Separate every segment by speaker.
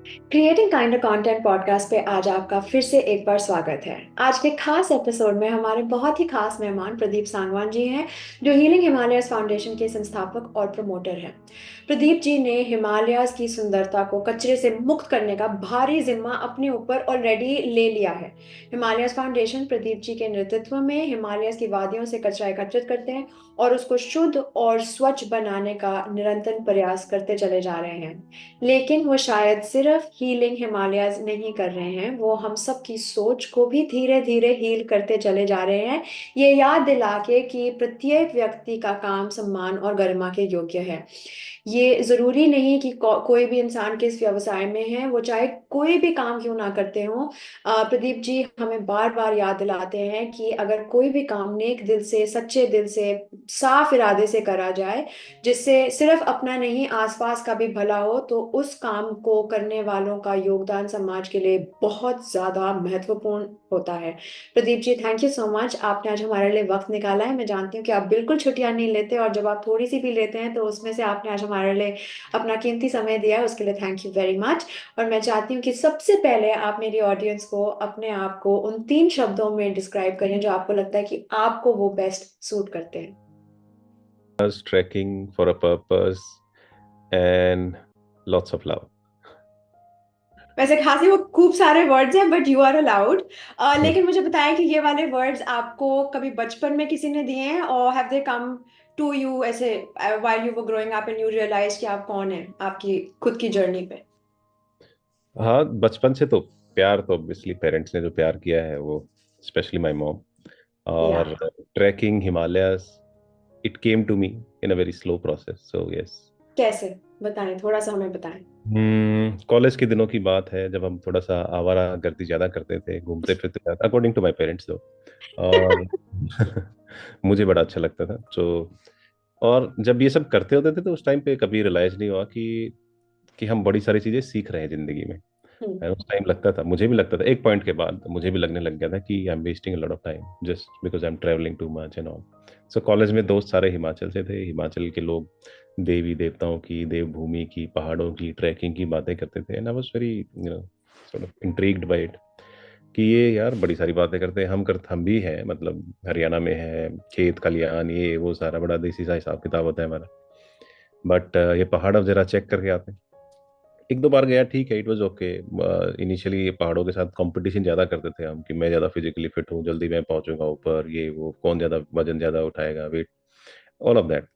Speaker 1: Creating kinder content podcast पे आज आपका फिर से एक बार स्वागत है। आज के खास एपिसोड में हमारे बहुत ही खास मेहमान प्रदीप सांगवान जी हैं, जो हीलिंग हिमालयस फाउंडेशन के संस्थापक और प्रमोटर हैं। प्रदीप जी ने हिमालयस की सुंदरता को कचरे से मुक्त करने का भारी जिम्मा अपने ऊपर ऑलरेडी ले लिया है। हिमालयस फाउंडेशन प्रदीप जी के नेतृत्व में हिमालयस की वादियों से कचरा एकत्रित करते हैं और उसको शुद्ध और स्वच्छ बनाने का निरंतर प्रयास करते चले जा रहे हैं। लेकिन वो शायद सिर्फ हीलिंग हिमालयाज नहीं कर रहे हैं, वो हम सब की सोच को भी धीरे धीरे हील करते चले जा रहे हैं, ये याद दिला के कि प्रत्येक व्यक्ति का काम सम्मान और गरिमा के योग्य है। ये जरूरी नहीं कि कोई भी इंसान किस व्यवसाय में है, वो चाहे कोई भी काम क्यों ना करते हो। प्रदीप जी हमें बार बार याद दिलाते हैं कि अगर कोई भी काम नेक दिल से, सच्चे दिल से, साफ इरादे से करा जाए, जिससे सिर्फ अपना नहीं आसपास का भी भला हो, तो उस काम को करने वालों का योगदान समाज के लिए बहुत ज्यादा महत्वपूर्ण होता है। Pradeep ji, thank you so much, आपने आज हमारे लिए वक्त निकाला है। मैं जानती हूँ कि आप बिल्कुल छुट्टियां नहीं लेते, और जब आप थोड़ी सी भी लेते हैं तो उसमें से आपने आज हमारे लिए अपना कीमती समय दिया है, उसके लिए थैंक यू वेरी मच। और मैं चाहती हूँ कि सबसे पहले आप मेरी ऑडियंस को अपने आप को उन 3 शब्दों में डिस्क्राइब करें जो आपको लगता है कि आपको वो बेस्ट सूट करते हैं।
Speaker 2: us trekking for a purpose and lots of love.
Speaker 1: वैसे खासी वो खूब सारे वर्ड्स हैं, बट यू आर अलाउड। लेकिन मुझे बताएं कि ये वाले वर्ड्स आपको कभी बचपन में किसी ने दिए हैं, और have they come to you ऐसे while you were growing up and you realize कि आप कौन हैं आपकी खुद की जर्नी पे?
Speaker 2: हाँ, बचपन से तो प्यार तो ऑब्वियसली पेरेंट्स ने जो प्यार किया है वो स्पेशली माय मॉम।
Speaker 1: या
Speaker 2: और trekking Himalayas it came to me in a very slow process, so yes.
Speaker 1: कैसे? बताएं, थोड़ा सा हमें बताएं।
Speaker 2: कॉलेज के दिनों की बात है जब हम थोड़ा सा आवारा गर्दी ज्यादा करते थे, घूमते फिरते थे अकॉर्डिंग टू माय पेरेंट्स दो। और मुझे बड़ा अच्छा लगता था। और जब ये सब करते होते थे तो उस टाइम पे कभी रियलाइज नहीं हुआ कि हम बड़ी सारी चीजें सीख रहे हैं जिंदगी में।
Speaker 1: हम्म।
Speaker 2: उस टाइम लगता था, मुझे भी लगता था, एक पॉइंट के बाद मुझे भी लगने लग गया था कि I am wasting a lot of time just because I am travelling too much and all. So college में दोस्त सारे हिमाचल से थे। हिमाचल के लोग देवी देवताओं की, देवभूमि की, पहाड़ों की, ट्रैकिंग की बातें करते थे, and I was very sort of intrigued by it कि ये यार बड़ी सारी बातें करते हैं। हम भी हैं, मतलब हरियाणा में है, खेत खलियान, ये वो सारा बड़ा देसी सा हिसाब किताब होता है हमारा। बट ये पहाड़ अब जरा चेक करके आते हैं। एक दो बार गया, ठीक है, इट वाज ओके। इनिशियली ये पहाड़ों के साथ कंपटीशन ज्यादा करते थे हम कि मैं ज्यादा फिजिकली फिट हूँ, जल्दी मैं पहुंचूंगा ऊपर, ये वो, कौन ज्यादा वजन ज्यादा उठाएगा, weight, all of that.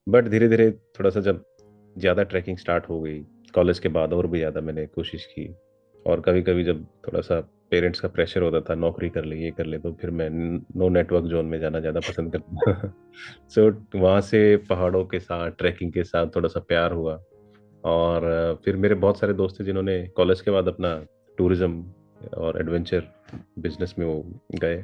Speaker 2: But धीरे धीरे थोड़ा सा जब ज्यादा ट्रैकिंग स्टार्ट हो गई कॉलेज के बाद, और भी ज्यादा मैंने कोशिश की। और कभी कभी जब थोड़ा सा पेरेंट्स का प्रेशर होता था, नौकरी कर ले, ये कर ले, तो फिर मैं नो नेटवर्क जोन में जाना ज्यादा पसंद करता था। सो वहाँ से पहाड़ों के साथ, ट्रैकिंग के साथ थोड़ा सा प्यार हुआ। और फिर मेरे बहुत सारे दोस्त थे जिन्होंने कॉलेज के बाद अपना टूरिज्म और एडवेंचर बिजनेस में वो गए।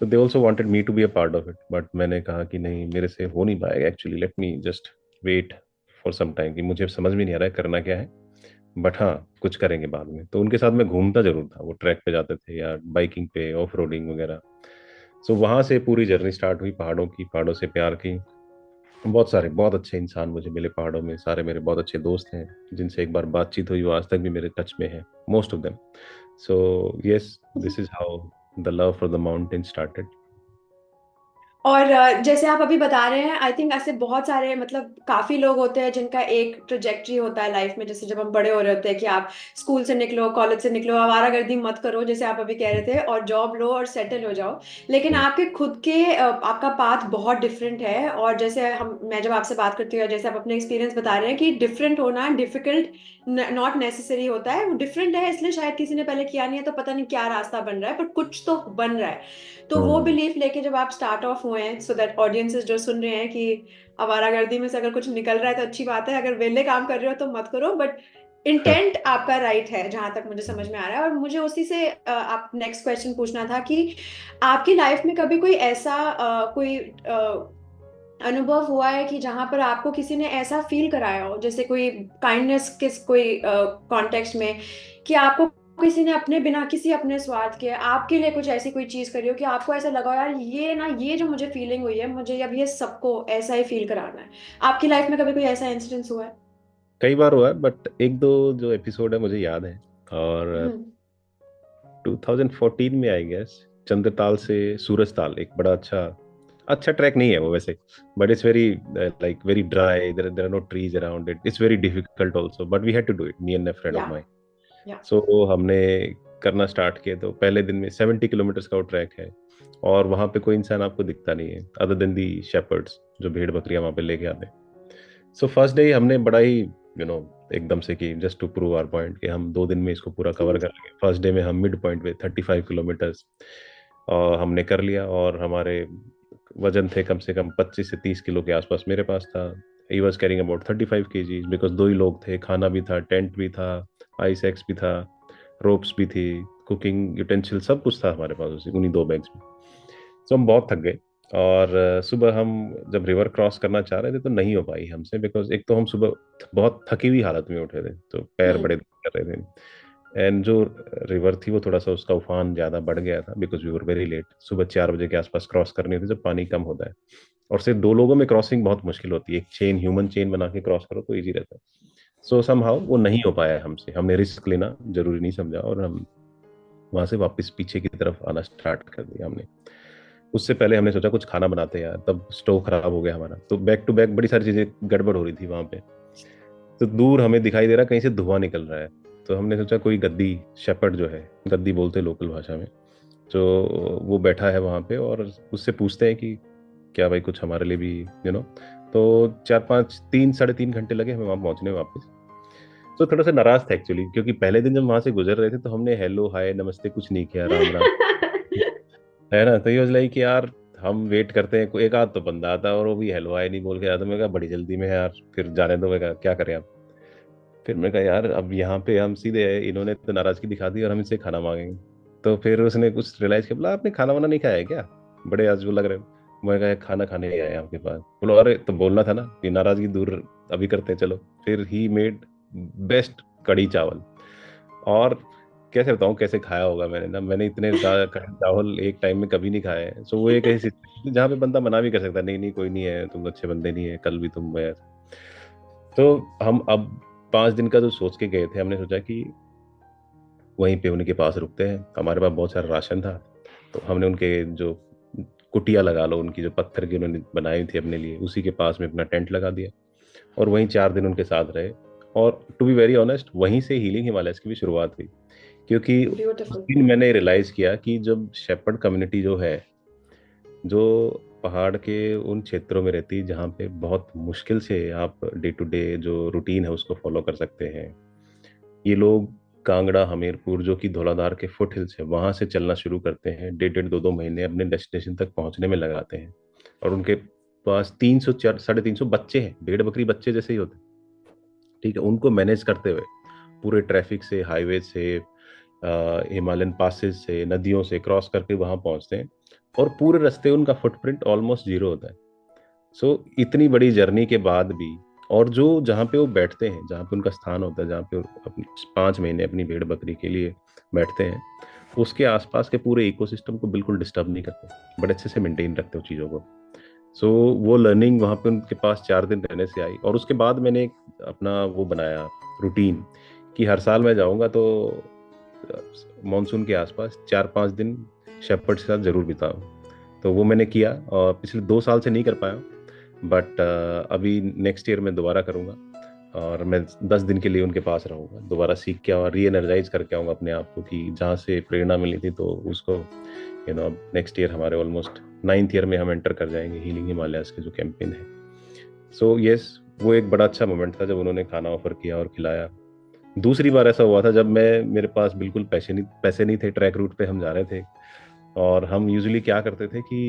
Speaker 2: So they also wanted me to be a part of it, but मैंने कहा कि नहीं, मेरे से हो नहीं पाएगा actually, let me just wait for some time, कि मुझे समझ में नहीं आ रहा है करना क्या है। बट हाँ, कुछ करेंगे बाद में। तो उनके साथ मैं घूमता जरूर था, वो ट्रैक पे जाते थे या बाइकिंग पे, ऑफ रोडिंग वगैरह। सो वहां से पूरी जर्नी स्टार्ट हुई पहाड़ों की, पहाड़ों से प्यार की। बहुत सारे बहुत अच्छे इंसान मुझे मिले पहाड़ों में, सारे मेरे बहुत अच्छे दोस्त हैं जिनसे एक बार बातचीत हुई, वो आज तक भी मेरे टच में है, most of them. So yes, this is how the love for the mountain started.
Speaker 1: और जैसे आप अभी बता रहे हैं, आई थिंक ऐसे बहुत सारे, मतलब काफी लोग होते हैं जिनका एक ट्रेजेक्टरी होता है लाइफ में। जैसे जब हम बड़े हो रहे होते हैं कि आप स्कूल से निकलो, कॉलेज से निकलो, आवारागर्दी मत करो जैसे आप अभी कह रहे थे, और जॉब लो और सेटल हो जाओ। लेकिन आपके खुद के आपका पाथ बहुत डिफरेंट है। और जैसे मैं जब आपसे बात करती हूँ, जैसे आप अपने एक्सपीरियंस बता रहे हैं कि डिफरेंट होना डिफिकल्ट नॉट नेसेसरी होता है, वो डिफरेंट है इसलिए शायद किसी ने पहले किया नहीं है, तो पता नहीं क्या रास्ता बन रहा है, पर कुछ तो बन रहा है। तो वो
Speaker 2: हम्म।
Speaker 1: बिलीफ लेके जब आप स्टार्ट ऑफ हुए हैं, सो दैट ऑडियंसेस जो सुन रहे हैं कि आवारागर्दी में से अगर कुछ निकल रहा है तो अच्छी बात है, अगर वेले काम कर रहे हो तो मत करो, बट इंटेंट आपका राइट है जहां तक मुझे समझ में आ रहा है। और मुझे उसी से आप नेक्स्ट क्वेश्चन पूछना था कि आपकी लाइफ में कभी कोई ऐसा कोई अनुभव हुआ है कि जहां पर आपको किसी ने ऐसा फील कराया हो, जैसे कोई काइंडनेस किस कोई कॉन्टेक्स्ट में, कि आपको किसी ने अपने बिना किसी अपने स्वार्थ के आपके लिए कुछ ऐसी कोई चीज करी हो कि आपको ऐसा लगा हो, यार ये ना, ये जो मुझे फीलिंग हुई है, मुझे अब ये सबको ऐसा ही फील कराना है। आपकी लाइफ में कभी कोई ऐसा इंसिडेंस हुआ है?
Speaker 2: कई बार हुआ है, बट एक दो जो एपिसोड है मुझे याद है। और
Speaker 1: हम्म।
Speaker 2: 2014 में आई गेस, चंद्रताल से सूरजताल, एक बड़ा अच्छा अच्छा ट्रैक नहीं है वो वैसे, but it's very like very dry, there are no trees around it, it's very difficult also, but we had to do it, me and a friend of
Speaker 1: yeah
Speaker 2: mine.
Speaker 1: Yeah
Speaker 2: so हमने करना start किया, तो पहले दिन में 70 kilometre का वो track है, और वहां पे कोई इंसान आपको दिखता नहीं है अदर देन दी शेपर्ड्स जो भेड़ बकरियां वहां पे लेके आते हैं। सो फर्स्ट डे हमने बड़ा ही एकदम से कि just to prove our point कि हम 2 दिन में इसको पूरा कवर कर लेंगे। फर्स्ट डे में हम मिड पॉइंट पे 35 किलोमीटर्स और हमने कर लिया, और हमारे वजन थे कम से कम 25 से 30 किलो के आसपास मेरे पास था। He was carrying about 35 kg, because दो ही लोग थे, खाना भी था, टेंट भी था, आइस एक्स भी था, रोप्स भी थी, कुकिंग यूटेंसिल सब कुछ था हमारे पास उसी उन्हीं 2 बैग्स में। तो हम बहुत थक गए, और सुबह हम जब रिवर क्रॉस करना चाह रहे थे तो नहीं हो पाई हमसे, बिकॉज एक तो हम सुबह बहुत थकी हुई हालत में उठे थे, तो पैर
Speaker 1: हम्म।
Speaker 2: बड़े दर्द कर रहे थे, एंड जो रिवर थी वो थोड़ा सा उसका उफान ज्यादा बढ़ गया था, because we were very late, सुबह 4 बजे के आसपास क्रॉस करनी थी जब पानी कम होता है, और सिर्फ 2 लोगों में क्रॉसिंग बहुत मुश्किल होती है, एक चेन ह्यूमन चेन बना के क्रॉस करो तो इजी रहता है। सो समहाउ वो नहीं हो पाया हमसे, हमने रिस्क लेना जरूरी नहीं समझा, और हम वहां से वापस पीछे की तरफ आना स्टार्ट कर दिया हमने। उससे पहले हमने सोचा कुछ खाना बनाते हैं यार, तब स्टोव खराब हो गया हमारा, तो बैक टू बैक बड़ी सारी चीजें गड़बड़ हो रही थी वहां पे। तो दूर हमें दिखाई दे रहा कहीं से धुआं निकल रहा है, तो हमने सोचा कोई गद्दी, शेपर्ड जो है, गद्दी बोलते हैं लोकल भाषा में, तो वो बैठा है वहां पे, और उससे पूछते हैं कि क्या भाई कुछ हमारे लिए भी यू नो तो 4 5 3 साढ़े 3 घंटे लगे हमें वहां पहुंचने में वापस। तो थोड़ा सा नाराज था एक्चुअली, क्योंकि पहले दिन जब वहां से गुजर रहे थे तो हमने हेलो हाय नमस्ते कुछ नहीं किया, राम राम, है ना, तो ये वाज लाइक कि यार हम वेट करते हैं, कोई एक आध तो बंदा आता है और वो भी हेलो हाय नहीं बोल के आता, मैं कहा बड़ी जल्दी में है यार, फिर जाने दो, मैं कहा क्या करें आप। फिर मैं कहा यार अब यहाँ पे हम सीधे, इन्होंने तो नाराजगी दिखा दी और हम इनसे खाना मांगेंगे, तो फिर उसने कुछ रियलाइज किया, बोला आपने खाना वाना नहीं खाया है क्या, बड़े आज वो लग रहे हो। मैं कहा खाना खाने ही आए हैं आपके पास। बोलो अरे तो बोलना था ना कि नाराजगी दूर अभी करते हैं चलो। फिर ही मेड बेस्ट कढ़ी चावल, और कैसे बताऊं कैसे खाया होगा मैंने ना, मैंने इतने कढ़ी चावल एक टाइम में कभी नहीं खाए हैं। सो वो एक ऐसी सिचुएशन जहाँ पे बंदा मना भी कर सकता है, नहीं नहीं कोई नहीं है, तुम अच्छे बंदे नहीं है, कल भी तुम है। तो हम अब 5 दिन का जो सोच के गए थे, हमने सोचा कि वहीं पे उनके पास रुकते हैं, हमारे पास बहुत सारा राशन था, तो हमने उनके जो कुटिया लगा लो, उनकी जो पत्थर की उन्होंने बनाई थी अपने लिए, उसी के पास में अपना टेंट लगा दिया, और वहीं 4 दिन उनके साथ रहे। और टू बी वेरी ऑनेस्ट वहीं से हीलिंग हिमालयस की भी शुरुआत हुई, क्योंकि उस
Speaker 1: ब्यूटीफुल।
Speaker 2: दिन मैंने रियलाइज किया कि जब शेपर्ड कम्युनिटी जो है, जो पहाड़ के उन क्षेत्रों में रहती है जहाँ पे बहुत मुश्किल से आप डे टू डे जो रूटीन है उसको फॉलो कर सकते हैं, ये लोग कांगड़ा हमीरपुर जो कि धौलाधार के फुट हिल्स है वहां से चलना शुरू करते हैं, 1.5 2 2 महीने अपने डेस्टिनेशन तक पहुंचने में लगाते हैं, और उनके पास 300 4 350 बच्चे हैं, भेड़ बकरी बच्चे जैसे ही होते हैं, ठीक है, उनको मैनेज करते हुए पूरे ट्रैफिक से, हाईवे से, हिमालयन पासेस से, नदियों से क्रॉस करके वहां पहुंचते हैं, और पूरे रास्ते उनका फुटप्रिंट ऑलमोस्ट जीरो होता है। सो इतनी बड़ी जर्नी के बाद भी, और जो जहाँ पे वो बैठते हैं, जहाँ पे उनका स्थान होता है, जहाँ पे वो अपनी 5 महीने अपनी भेड़ बकरी के लिए बैठते हैं, उसके आसपास के पूरे इकोसिस्टम को बिल्कुल डिस्टर्ब नहीं करते, बड़े अच्छे से मेंटेन रखते हो चीज़ों को। सो वो लर्निंग वहाँ पे उनके पास 4 दिन रहने से आई, और उसके बाद मैंने एक अपना वो बनाया रूटीन कि हर साल मैं जाऊँगा तो मानसून के आसपास 4 5 दिन शेपर्ड के साथ जरूर बिताऊँ। तो वो मैंने किया, और पिछले 2 साल से नहीं कर पाया, बट अभी नेक्स्ट ईयर मैं दोबारा करूँगा, और मैं 10 दिन के लिए उनके पास रहूँगा, दोबारा सीख के और री एनर्जाइज करके आऊँगा अपने आप को, कि जहाँ से प्रेरणा मिली थी तो उसको अब नेक्स्ट ईयर हमारे ऑलमोस्ट 9th ईयर में हम एंटर कर जाएंगे हीलिंग हिमालयास के जो कैंपेन है। सो यस, वो एक बड़ा अच्छा मोमेंट था जब उन्होंने खाना ऑफर किया और खिलाया। दूसरी बार ऐसा हुआ था जब मैं मेरे पास बिल्कुल पैसे नहीं थे, ट्रैक रूट पे हम जा रहे थे, और हम यूजुअली क्या करते थे कि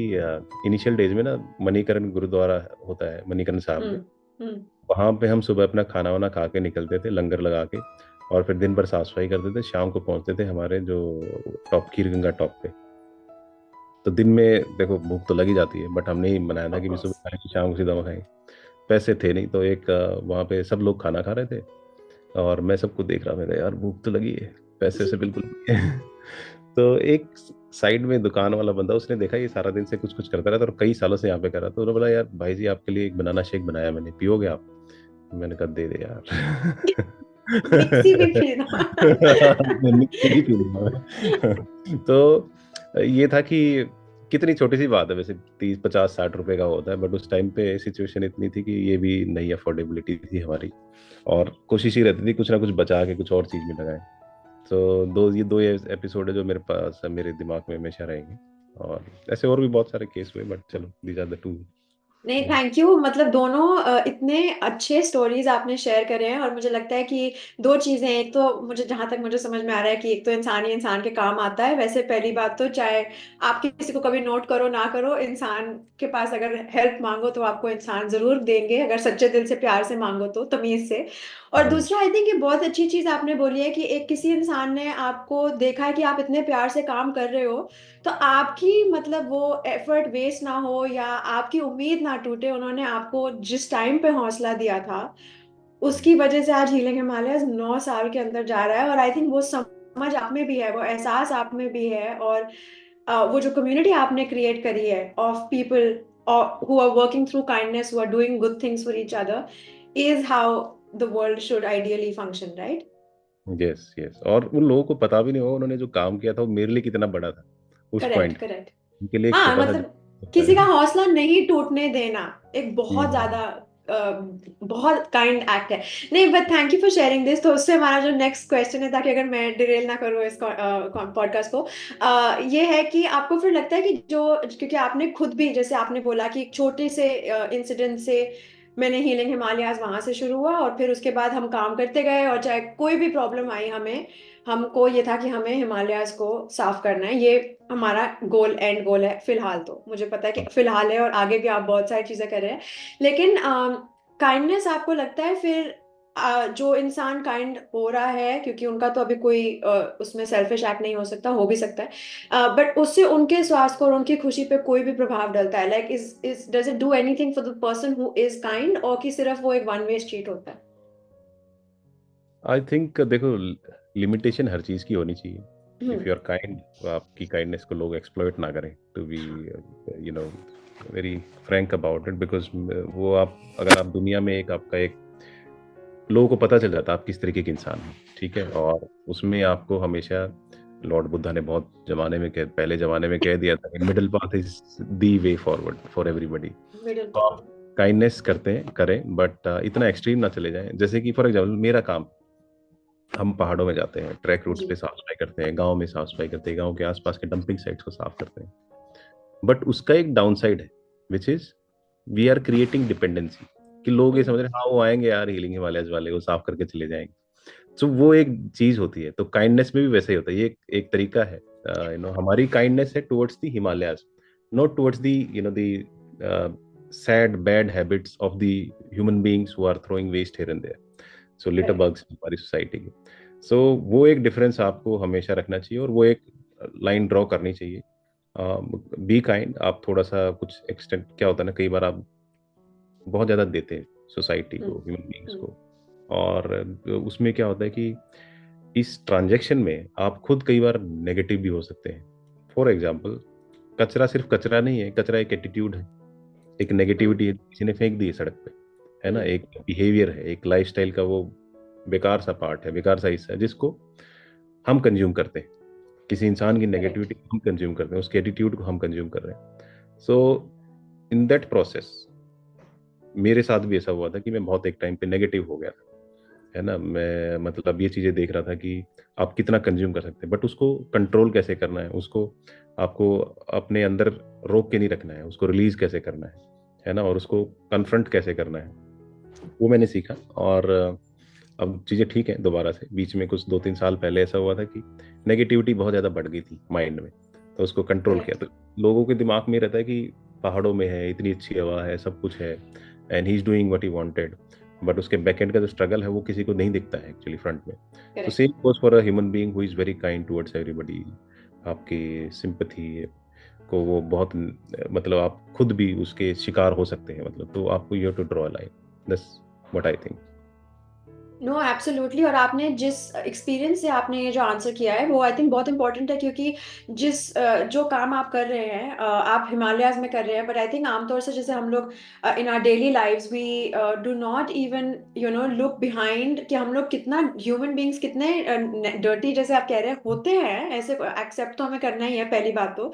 Speaker 2: इनिशियल डेज में ना मणिकरण गुरुद्वारा होता है मणिकरण साहब में,
Speaker 1: हम्म। हम्म।
Speaker 2: वहां पे हम सुबह अपना खाना वाना खा के निकलते थे लंगर लगा के, और फिर दिन भर साफ सफाई करते थे, शाम को पहुंचते थे हमारे जो टॉप खीर गंगा टॉप पे। तो दिन में देखो भूख तो लगी जाती है, बट हमने ही बनाया था
Speaker 1: ऑफ
Speaker 2: कि भी सुबह
Speaker 1: कोर्स।
Speaker 2: खाएंगे शाम को सीधा वहाँ खाएंगे। पैसे थे नहीं, तो एक वहाँ पे सब लोग खाना खा रहे थे, और मैं सबको देख रहा, मेरा यार भूख तो लगी है, पैसे से बिल्कुल नहीं है। तो एक साइड में दुकान वाला बंदा, उसने देखा ये सारा दिन से कुछ कुछ करता रहता और कई सालों से यहाँ पे कर रहा था, तो उन्होंने बोला यार भाई जी आपके लिए एक बनाना शेक बनाया मैंने, पियोगे आप। मैंने कहा दे दे यार।
Speaker 1: मिक्सी भी पीना।
Speaker 2: मिक्सी भी पीना। तो ये था कि कितनी छोटी सी बात है वैसे, 30 50 60 रुपए का होता है, बट उस टाइम पे सिचुएशन इतनी थी कि ये भी नहीं अफोर्डेबिलिटी थी हमारी, और कोशिश ही रहती थी कुछ ना कुछ बचा के कुछ और चीज में लगाएं। तो दो ये एपिसोड है जो मेरे पास मेरे दिमाग में हमेशा रहेंगे, और ऐसे और भी बहुत सारे केस हुए, बट चलो दीज आर द टू।
Speaker 1: नहीं, थैंक यू। मतलब दोनों इतने अच्छे स्टोरीज आपने शेयर करे हैं, और मुझे लगता है कि दो चीजें, एक तो मुझे जहां तक मुझे समझ में आ रहा है कि एक तो इंसान ही इंसान के काम आता है। वैसे पहली बात तो चाहे आप किसी को कभी नोट करो ना करो, इंसान के पास अगर हेल्प मांगो तो आपको इंसान जरूर देंगे, अगर सच्चे दिल से प्यार से मांगो तो, तमीज से। और दूसरा, आई थिंक ये बहुत अच्छी चीज आपने बोली है कि एक किसी इंसान ने आपको देखा है कि आप इतने प्यार से काम कर रहे हो, तो आपकी मतलब वो एफर्ट वेस्ट ना हो या आपकी उम्मीद ना टूटे, उन्होंने आपको जिस टाइम पे हौसला दिया था उसकी वजह से आज हीलिंग हिमालयस 9 साल के अंदर जा रहा है। और आई थिंक वो समझ आप में भी है, वो एहसास आप में भी है, और वो जो कम्युनिटी आपने क्रिएट करी है of people who are working through kindness, who are doing good things for each other, is how the world should ideally function, right?
Speaker 2: Yes yes, और उन लोगों को पता भी नहीं होगा उन्होंने जो काम किया था वो मेरे लिए कितना बड़ा था उस
Speaker 1: करेक्ट,
Speaker 2: पॉइंट।
Speaker 1: करेक्ट।
Speaker 2: उनके लिए एक
Speaker 1: हाँ,
Speaker 2: छोटा सा
Speaker 1: मतलब
Speaker 2: होता
Speaker 1: किसी का
Speaker 2: है।
Speaker 1: हौसला नहीं टूटने देना एक बहुत
Speaker 2: हम्म।
Speaker 1: ज्यादा बहुत काइंड एक्ट है। नहीं, but thank you for sharing this. तो उससे हमारा जो नेक्स्ट क्वेश्चन है, ताकि अगर मैं डिरेल ना करूँ इस पॉडकास्ट को, ये है कि आपको फिर लगता है कि जो, क्योंकि आपने खुद भी जैसे आपने बोला कि एक छोटे से इंसिडेंट से मैंने हीलिंग हिमालयाज वहां से शुरू हुआ, और फिर उसके बाद हम काम करते गए, और चाहे कोई भी प्रॉब्लम आई हमें, हमको ये था कि हमें हिमालयाज को साफ करना है, ये हमारा एंड गोल है फिलहाल। तो मुझे पता है कि फिलहाल है, और आगे भी आप बहुत सारी चीजें कर रहे हैं। लेकिन काइंडनेस आपको लगता है फिर जो इंसान काइंड हो रहा है, क्योंकि उनका तो अभी कोई उसमें सेल्फिश एक्ट नहीं हो सकता, हो भी सकता है, बट उससे उनके स्वास्थ्य को और उनकी खुशी पे कोई भी प्रभाव डलता है? Like is does it do anything for the person who is kind, और कि सिर्फ वो एक वन वे स्ट्रीट होता है?
Speaker 2: आई थिंक देखो, लिमिटेशन हर चीज की होनी चाहिए।
Speaker 1: Hmm.
Speaker 2: If you are kind, तो आपकी काइंडनेस को लोग एक्सप्लॉइट ना करें, to be you know very frank about it, because वो आप अगर आप दुनिया में एक आपका एक लोगों को पता चल जाता है आप किस तरीके के इंसान हैं, ठीक है, और उसमें आपको हमेशा लॉर्ड बुद्धा ने बहुत जमाने में पहले जमाने में कह दिया था कि middle path is the way forward for everybody.
Speaker 1: Middle.
Speaker 2: तो आप काइंडनेस करते हैं करें, बट इतना एक्सट्रीम ना चले जाएं। जैसे कि फॉर एग्जाम्पल मेरा काम, हम पहाड़ों में जाते हैं, ट्रैक रूट्स
Speaker 1: जी।
Speaker 2: पे साफ सफाई करते हैं, गांव में साफ सफाई करते हैं, गांव के आसपास के डंपिंग साइट्स को साफ करते हैं, बट उसका एक डाउन साइड है, which is we are creating dependency, कि लोग ये समझ रहे हैं हाँ वो आएंगे यार हीलिंग हिमालयस वाले, वो साफ करके चले जाएंगे। तो वो एक चीज होती है। तो काइंडनेस में भी वैसे ही होता है, ये एक तरीका है, हमारी काइंडनेस है towards the Himalayas, not towards the sad bad habits of the human beings who are throwing waste here and there. So litter
Speaker 1: correct.
Speaker 2: Bugs हमारी सोसाइटी के। सो वो एक डिफरेंस आपको हमेशा रखना चाहिए, और वो एक लाइन ड्रॉ करनी चाहिए। बी काइंड, आप थोड़ा सा कुछ एक्सटेंट, क्या होता है ना, कई बार आप बहुत ज़्यादा देते हैं सोसाइटी को,
Speaker 1: हम्म।
Speaker 2: ह्यूमन बींग्स
Speaker 1: हम्म।
Speaker 2: को, और उसमें क्या होता है कि इस ट्रांजैक्शन में आप खुद कई बार नेगेटिव भी हो सकते हैं। फॉर एग्जाम्पल, कचरा सिर्फ कचरा नहीं है, कचरा एक एटीट्यूड है, एक
Speaker 1: हम्म।
Speaker 2: नेगेटिविटी है, किसी ने फेंक दी है सड़क पे, है ना,
Speaker 1: हम्म।
Speaker 2: एक बिहेवियर है, एक लाइफस्टाइल का वो बेकार सा पार्ट है, बेकार सा हिस्सा है, जिसको हम कंज्यूम करते हैं। किसी इंसान की
Speaker 1: करेक्ट।
Speaker 2: नेगेटिविटी को हम कंज्यूम करते हैं, उसके एटीट्यूड को हम कंज्यूम कर रहे हैं। सो इन दैट प्रोसेस मेरे साथ भी ऐसा हुआ था कि मैं बहुत एक टाइम पे नेगेटिव हो गया था, है ना, मैं मतलब ये चीज़ें देख रहा था कि आप कितना कंज्यूम कर सकते हैं, बट उसको कंट्रोल कैसे करना है, उसको आपको अपने अंदर रोक के नहीं रखना है, उसको रिलीज कैसे करना है ना, और उसको कन्फ्रंट कैसे करना है, वो मैंने सीखा। और अब चीज़ें ठीक है, दोबारा से बीच में कुछ 2 3 साल पहले ऐसा हुआ था कि नेगेटिविटी बहुत ज़्यादा बढ़ गई थी माइंड में, तो उसको कंट्रोल किया।
Speaker 1: करेक्ट।
Speaker 2: तो लोगों के दिमाग में रहता है कि पहाड़ों में है, इतनी अच्छी हवा है, सब कुछ है, and he is doing what he wanted, but उसके बैक एंड का जो स्ट्रगल है वो किसी को नहीं दिखता है एक्चुअली फ्रंट में। तो
Speaker 1: correct.
Speaker 2: Same goes for a human being who is very kind towards everybody. आपकी सिंपथी को वो बहुत मतलब आप खुद भी उसके शिकार हो सकते हैं, मतलब तो आपको you have to draw a line, that's what I think.
Speaker 1: No absolutely. और आपने जिस एक्सपीरियंस से आपने ये जो आंसर किया है वो आई थिंक बहुत इंपॉर्टेंट है, क्योंकि जो काम आप कर रहे हैं, आप हिमालयाज में कर रहे हैं, बट आई थिंक आमतौर से जैसे हम लोग in our daily lives we do not even look behind कि हम लोग कितना ह्यूमन बींग्स कितने डर्टी, जैसे आप कह रहे हैं, होते हैं ऐसे। एक्सेप्ट तो हमें करना ही है, पहली बात तो।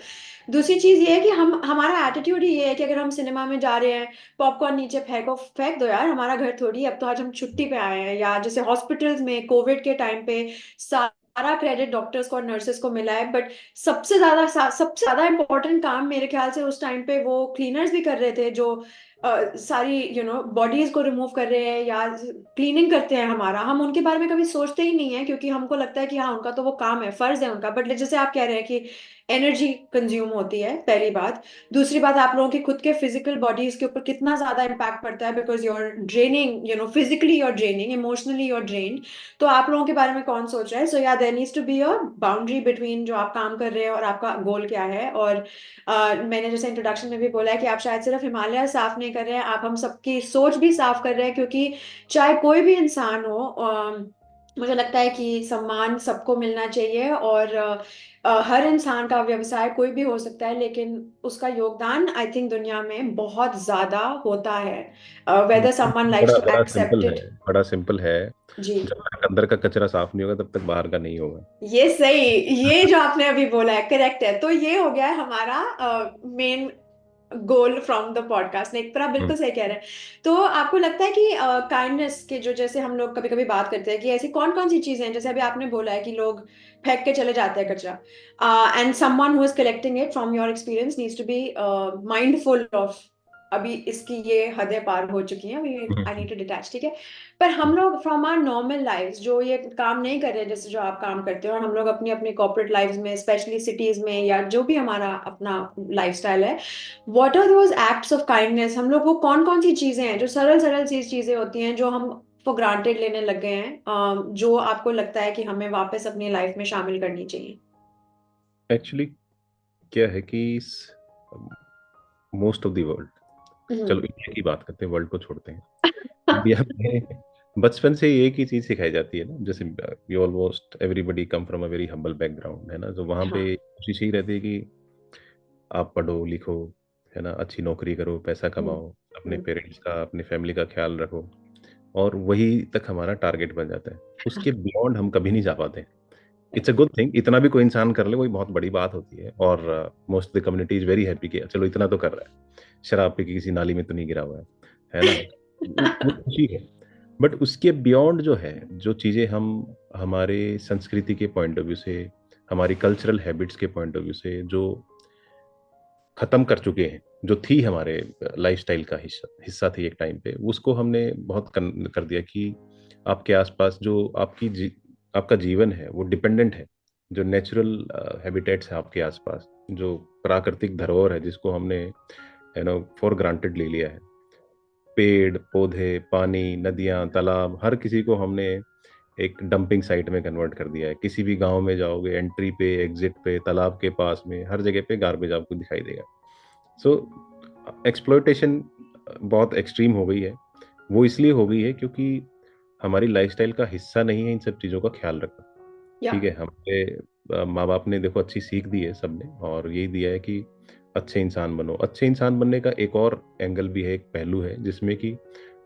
Speaker 1: दूसरी चीज ये है कि हम हमारा एटीट्यूड ही ये है कि अगर हम सिनेमा में जा रहे हैं, पॉपकॉर्न नीचे फेंको, फेंक दो यार, हमारा घर थोड़ी है, अब तो आज हम छुट्टी पे आए हैं। या जैसे हॉस्पिटल्स में कोविड के टाइम पे सारा क्रेडिट डॉक्टर्स को और नर्सेस को मिला है, बट सबसे ज्यादा इंपॉर्टेंट काम मेरे ख्याल से उस टाइम पे वो क्लीनर्स भी कर रहे थे, जो सारी बॉडीज को रिमूव कर रहे हैं या क्लीनिंग करते हैं हमारा। हम उनके बारे में कभी सोचते ही नहीं है, क्योंकि हमको लगता है कि हाँ, उनका तो वो काम है, फर्ज है उनका। बट जैसे आप कह रहे हैं कि एनर्जी कंज्यूम होती है, पहली बात। दूसरी बात, आप लोगों की खुद के फिजिकल बॉडीज के ऊपर कितना ज्यादा इम्पैक्ट पड़ता है, because you're draining, physically you're draining, emotionally you're drain. तो आप लोगों के बारे में कौन सोच रहा है? So yeah there needs to be a boundary between जो आप काम कर रहे हैं और आपका गोल क्या है। और मैंने जैसे इंट्रोडक्शन में भी बोला है कि आप शायद सिर्फ हिमालय साफ नहीं कर रहे हैं, आप हम सबकी सोच भी साफ कर रहे हैं, क्योंकि चाहे कोई भी इंसान हो, मुझे लगता है कि सम्मान सबको मिलना चाहिए। और हर इंसान का व्यवसाय कोई भी हो सकता है, लेकिन उसका योगदान आई थिंक दुनिया में बहुत ज्यादा होता है, वेदर समवन लाइक्स
Speaker 2: बड़ा
Speaker 1: टू
Speaker 2: बड़ा
Speaker 1: एक्सेप्ट
Speaker 2: सिंपल है,
Speaker 1: इट।
Speaker 2: बड़ा सिंपल है।
Speaker 1: जी।
Speaker 2: जब तक अंदर का कचरा साफ नहीं होगा तब तक बाहर का नहीं होगा।
Speaker 1: ये सही, ये जो आपने अभी बोला है करेक्ट है। तो ये हो गया है हमारा main goal from the podcast. एक पर आप
Speaker 2: हम्म।
Speaker 1: बिल्कुल सही कह रहे हैं। तो आपको लगता है कि काइंडनेस के जो, जैसे हम लोग कभी कभी बात करते हैं कि ऐसी कौन कौन सी चीजें हैं, जैसे अभी आपने बोला है कि लोग फेंक के चले जाते हैं कचरा, and someone who is collecting it, from your experience, needs to be mindful of अभी इसकी ये हदें पार हो चुकी हैं, अभी आई नीड टू डिटैच, ठीक है। पर हम लोग फ्रॉम आर नॉर्मल लाइफ जो ये काम नहीं कर रहे जैसे जो आप काम करते हो, और हम लोग अपनी अपनी कॉर्पोरेट लाइफ में, स्पेशली सिटीज में, या जो भी हमारा अपना लाइफस्टाइल है, what are those acts of kindness? हम लोग, वो कौन कौन सी चीजें हैं जो सरल सरल सी चीजें होती हैं जो हम फॉर ग्रांटेड लेने लग गए हैं, जो आपको लगता है कि हमें वापस अपनी लाइफ में शामिल करनी चाहिए?
Speaker 2: एक्चुअली क्या है कि मोस्ट ऑफ द वर्ल्ड, चलो
Speaker 1: हम्म।
Speaker 2: इंडिया की बात करते हैं, वर्ल्ड को छोड़ते हैं। इंडिया में बचपन से एक ही चीज सिखाई जाती है ना, जैसे you almost everybody come from a very humble background, है ना, तो वहाँ
Speaker 1: हाँ।
Speaker 2: पे कोशिश यही रहती है कि आप पढ़ो लिखो, है ना, अच्छी नौकरी करो, पैसा
Speaker 1: हम्म।
Speaker 2: कमाओ, अपने
Speaker 1: हम्म।
Speaker 2: पेरेंट्स का, अपनी फैमिली का ख्याल रखो, और वही तक हमारा टारगेट बन जाता है। उसके बियॉन्ड हम कभी नहीं जा पाते। इट्स अ गुड थिंग, इतना भी कोई इंसान कर ले वही बहुत बड़ी बात होती है, और most of the community is very happy कि चलो इतना तो कर रहा है, शराब पी के किसी नाली में तो नहीं गिरा हुआ है ना, वो खुशी है। बट उसके बियॉन्ड जो है, जो चीज़ें हम हमारे संस्कृति के पॉइंट ऑफ व्यू से, हमारी कल्चरल हैबिट्स के पॉइंट ऑफ व्यू से जो खत्म कर चुके हैं, जो थी हमारे लाइफस्टाइल का हिस्सा हिस्सा थी एक टाइम पे, उसको हमने बहुत कर दिया कि आपके आसपास जो आपका जीवन है वो डिपेंडेंट है, जो नेचुरल हैबिटेट्स है आपके आसपास, जो प्राकृतिक धरोहर है जिसको हमने फॉर ग्रांटेड ले लिया है, पेड़ पौधे, पानी, नदियां, तालाब, हर किसी को हमने एक डंपिंग साइट में कन्वर्ट कर दिया है। किसी भी गांव में जाओगे, एंट्री पे, एग्जिट पे, तालाब के पास में, हर जगह पे गार्बेज आपको दिखाई देगा। सो एक्सप्लॉयटेशन बहुत एक्सट्रीम हो गई है। वो इसलिए हो गई है क्योंकि हमारी लाइफस्टाइल का हिस्सा नहीं है इन सब चीज़ों का ख्याल रखना।
Speaker 1: या।
Speaker 2: ठीक है, हमारे माँ बाप ने देखो अच्छी सीख दी है सबने, और यही दिया है कि अच्छे इंसान बनो। अच्छे इंसान बनने का एक और एंगल भी है, एक पहलू है, जिसमें कि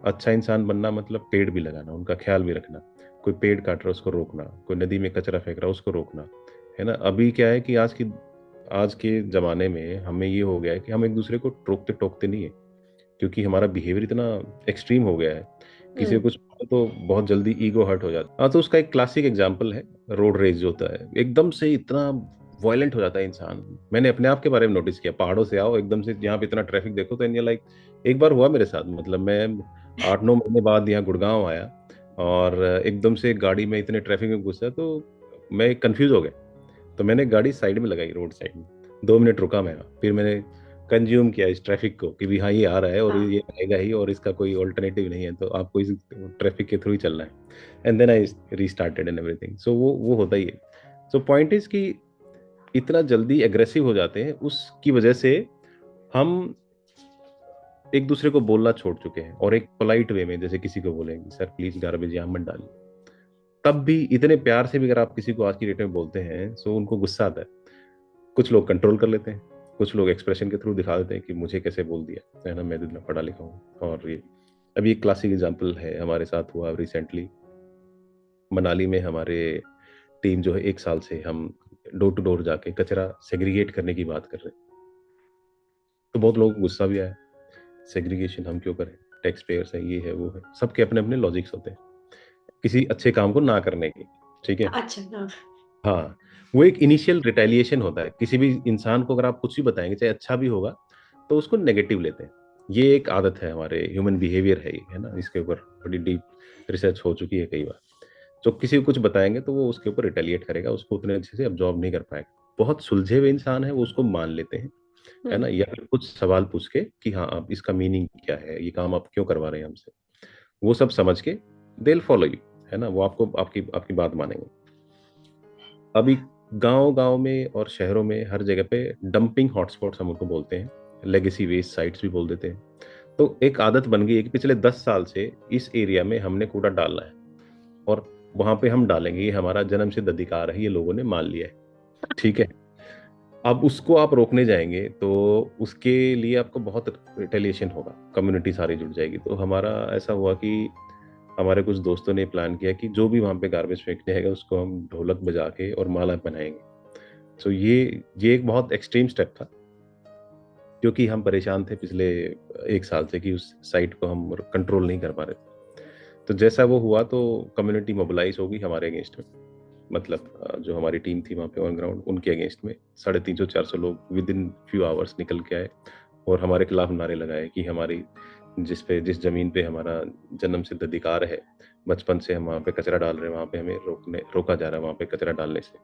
Speaker 2: अच्छा इंसान बनना मतलब पेड़ भी लगाना, उनका ख्याल भी रखना। कोई पेड़ काट रहा है उसको रोकना, कोई नदी में कचरा फेंक रहा है उसको रोकना, है ना। अभी क्या है कि आज के ज़माने में हमें ये हो गया है कि हम एक दूसरे को टोकते टोकते नहीं है, क्योंकि हमारा बिहेवियर इतना एक्सट्रीम हो गया है। किसी को
Speaker 1: हम्म।
Speaker 2: कुछ बोलो तो बहुत जल्दी ईगो हर्ट हो जाता है। हाँ, तो उसका एक क्लासिक एग्जांपल है रोड रेज जो होता है, एकदम से इतना वायलेंट हो जाता है इंसान। मैंने अपने आप के बारे में नोटिस किया, पहाड़ों से आओ एकदम से यहाँ पे इतना ट्रैफिक देखो तो इन लाइक, एक बार हुआ मेरे साथ, मतलब मैं 8-9 महीने बाद यहाँ गुड़गांव आया, और एकदम से गाड़ी में इतने ट्रैफिक में घुसा तो मैं कंफ्यूज हो गया। तो मैंने गाड़ी साइड में लगाई, रोड साइड में, 2 मिनट रुका मैं वहाँ। फिर मैंने कंज्यूम किया इस ट्रैफिक को कि भी हाँ, ये आ रहा है और
Speaker 1: हाँ।
Speaker 2: ये आएगा ही, और इसका कोई ऑल्टरनेटिव नहीं है, तो आपको इस ट्रैफिक के थ्रू ही चलना है। And then I restarted and everything. So वो होता ही है। सो पॉइंट इज कि इतना जल्दी एग्रेसिव हो जाते हैं, उसकी वजह से हम एक दूसरे को बोलना छोड़ चुके हैं, और एक पोलाइट वे में जैसे किसी को बोलेंगे सर प्लीज गार्बेज यहाँ मत डालिए, तब भी इतने प्यार से भी अगर आप किसी को आज की डेट में बोलते हैं तो उनको गुस्सा आता है। कुछ लोग कंट्रोल कर लेते हैं, कुछ लोग एक्सप्रेशन के थ्रू दिखा देते हैं कि मुझे कैसे बोल दिया है ना, मैं तो इतना पढ़ा लिखा हूँ। और ये अभी एक क्लासिक एग्जांपल है, हमारे साथ हुआ रिसेंटली मनाली में। हमारे टीम जो है 1 साल से हम डोर टू डोर जाके कचरा सेग्रीगेट करने की बात कर रहे हैं। तो बहुत लोगों को गुस्सा भी आया, सेग्रीगेशन हम क्यों करें, टैक्स पेयर्स है, ये है वो है, सबके अपने अपने लॉजिक्स होते हैं किसी अच्छे काम को ना करने के। ठीक है,
Speaker 1: अच्छा, हाँ।
Speaker 2: हाँ, वो एक इनिशियल रिटेलिएशन होता है। किसी भी इंसान को अगर आप कुछ भी बताएंगे चाहे अच्छा भी होगा तो उसको नेगेटिव लेते हैं। ये एक आदत है, हमारे ह्यूमन बिहेवियर है ये, है ना। इसके ऊपर बड़ी डीप रिसर्च हो चुकी है कई बार। जो किसी को कुछ बताएंगे तो वो उसके ऊपर रिटेलिएट करेगा, उसको उतने अच्छे से अब्जॉर्ब नहीं कर पाएगा। बहुत सुलझे हुए इंसान है वो उसको मान लेते हैं, है ना,
Speaker 1: हम्म।
Speaker 2: या फिर कुछ सवाल पूछ के कि हाँ आप इसका मीनिंग क्या है, ये काम आप क्यों करवा रहे हैं हमसे, वो सब समझ के दे विल फॉलो यू, है ना, वो आपको आपकी आपकी बात मानेंगे। अभी गांव गांव में और शहरों में हर जगह पे डंपिंग हॉटस्पॉट्स हम उनको बोलते हैं, लेगेसी वेस्ट साइट्स भी बोल देते हैं। तो एक आदत बन गई है कि पिछले 10 साल से इस एरिया में हमने कूड़ा डालना है और वहां पे हम डालेंगे, ये हमारा जन्म सिद्ध अधिकार है, ये लोगों ने मान लिया है। ठीक है, अब उसको आप रोकने जाएंगे तो उसके लिए आपको बहुत रिटेलिएशन होगा, कम्युनिटी सारी जुड़ जाएगी। तो हमारा ऐसा हुआ कि हमारे कुछ दोस्तों ने प्लान किया कि जो भी वहां पे गार्बेज फेंकने आएगा उसको हम ढोलक बजा के और माला पहनाएंगे। तो ये एक बहुत एक्सट्रीम स्टेप था, क्योंकि हम परेशान थे पिछले 1 साल से कि उस साइट को हम कंट्रोल नहीं कर पा रहे थे। तो जैसा वो हुआ तो कम्युनिटी मोबिलाइज हो गई हमारे अगेंस्ट में। मतलब जो हमारी टीम थी वहाँ पे ऑन ग्राउंड, उनके अगेंस्ट में 350-400 लोग विद इन फ्यू आवर्स निकल के आए और हमारे खिलाफ नारे लगाए कि हमारी जिस जमीन पे हमारा जन्म सिद्ध अधिकार है, बचपन से हम वहाँ पे कचरा डाल रहे हैं, वहाँ पे हमें रोका जा रहा है वहाँ पे कचरा डालने से।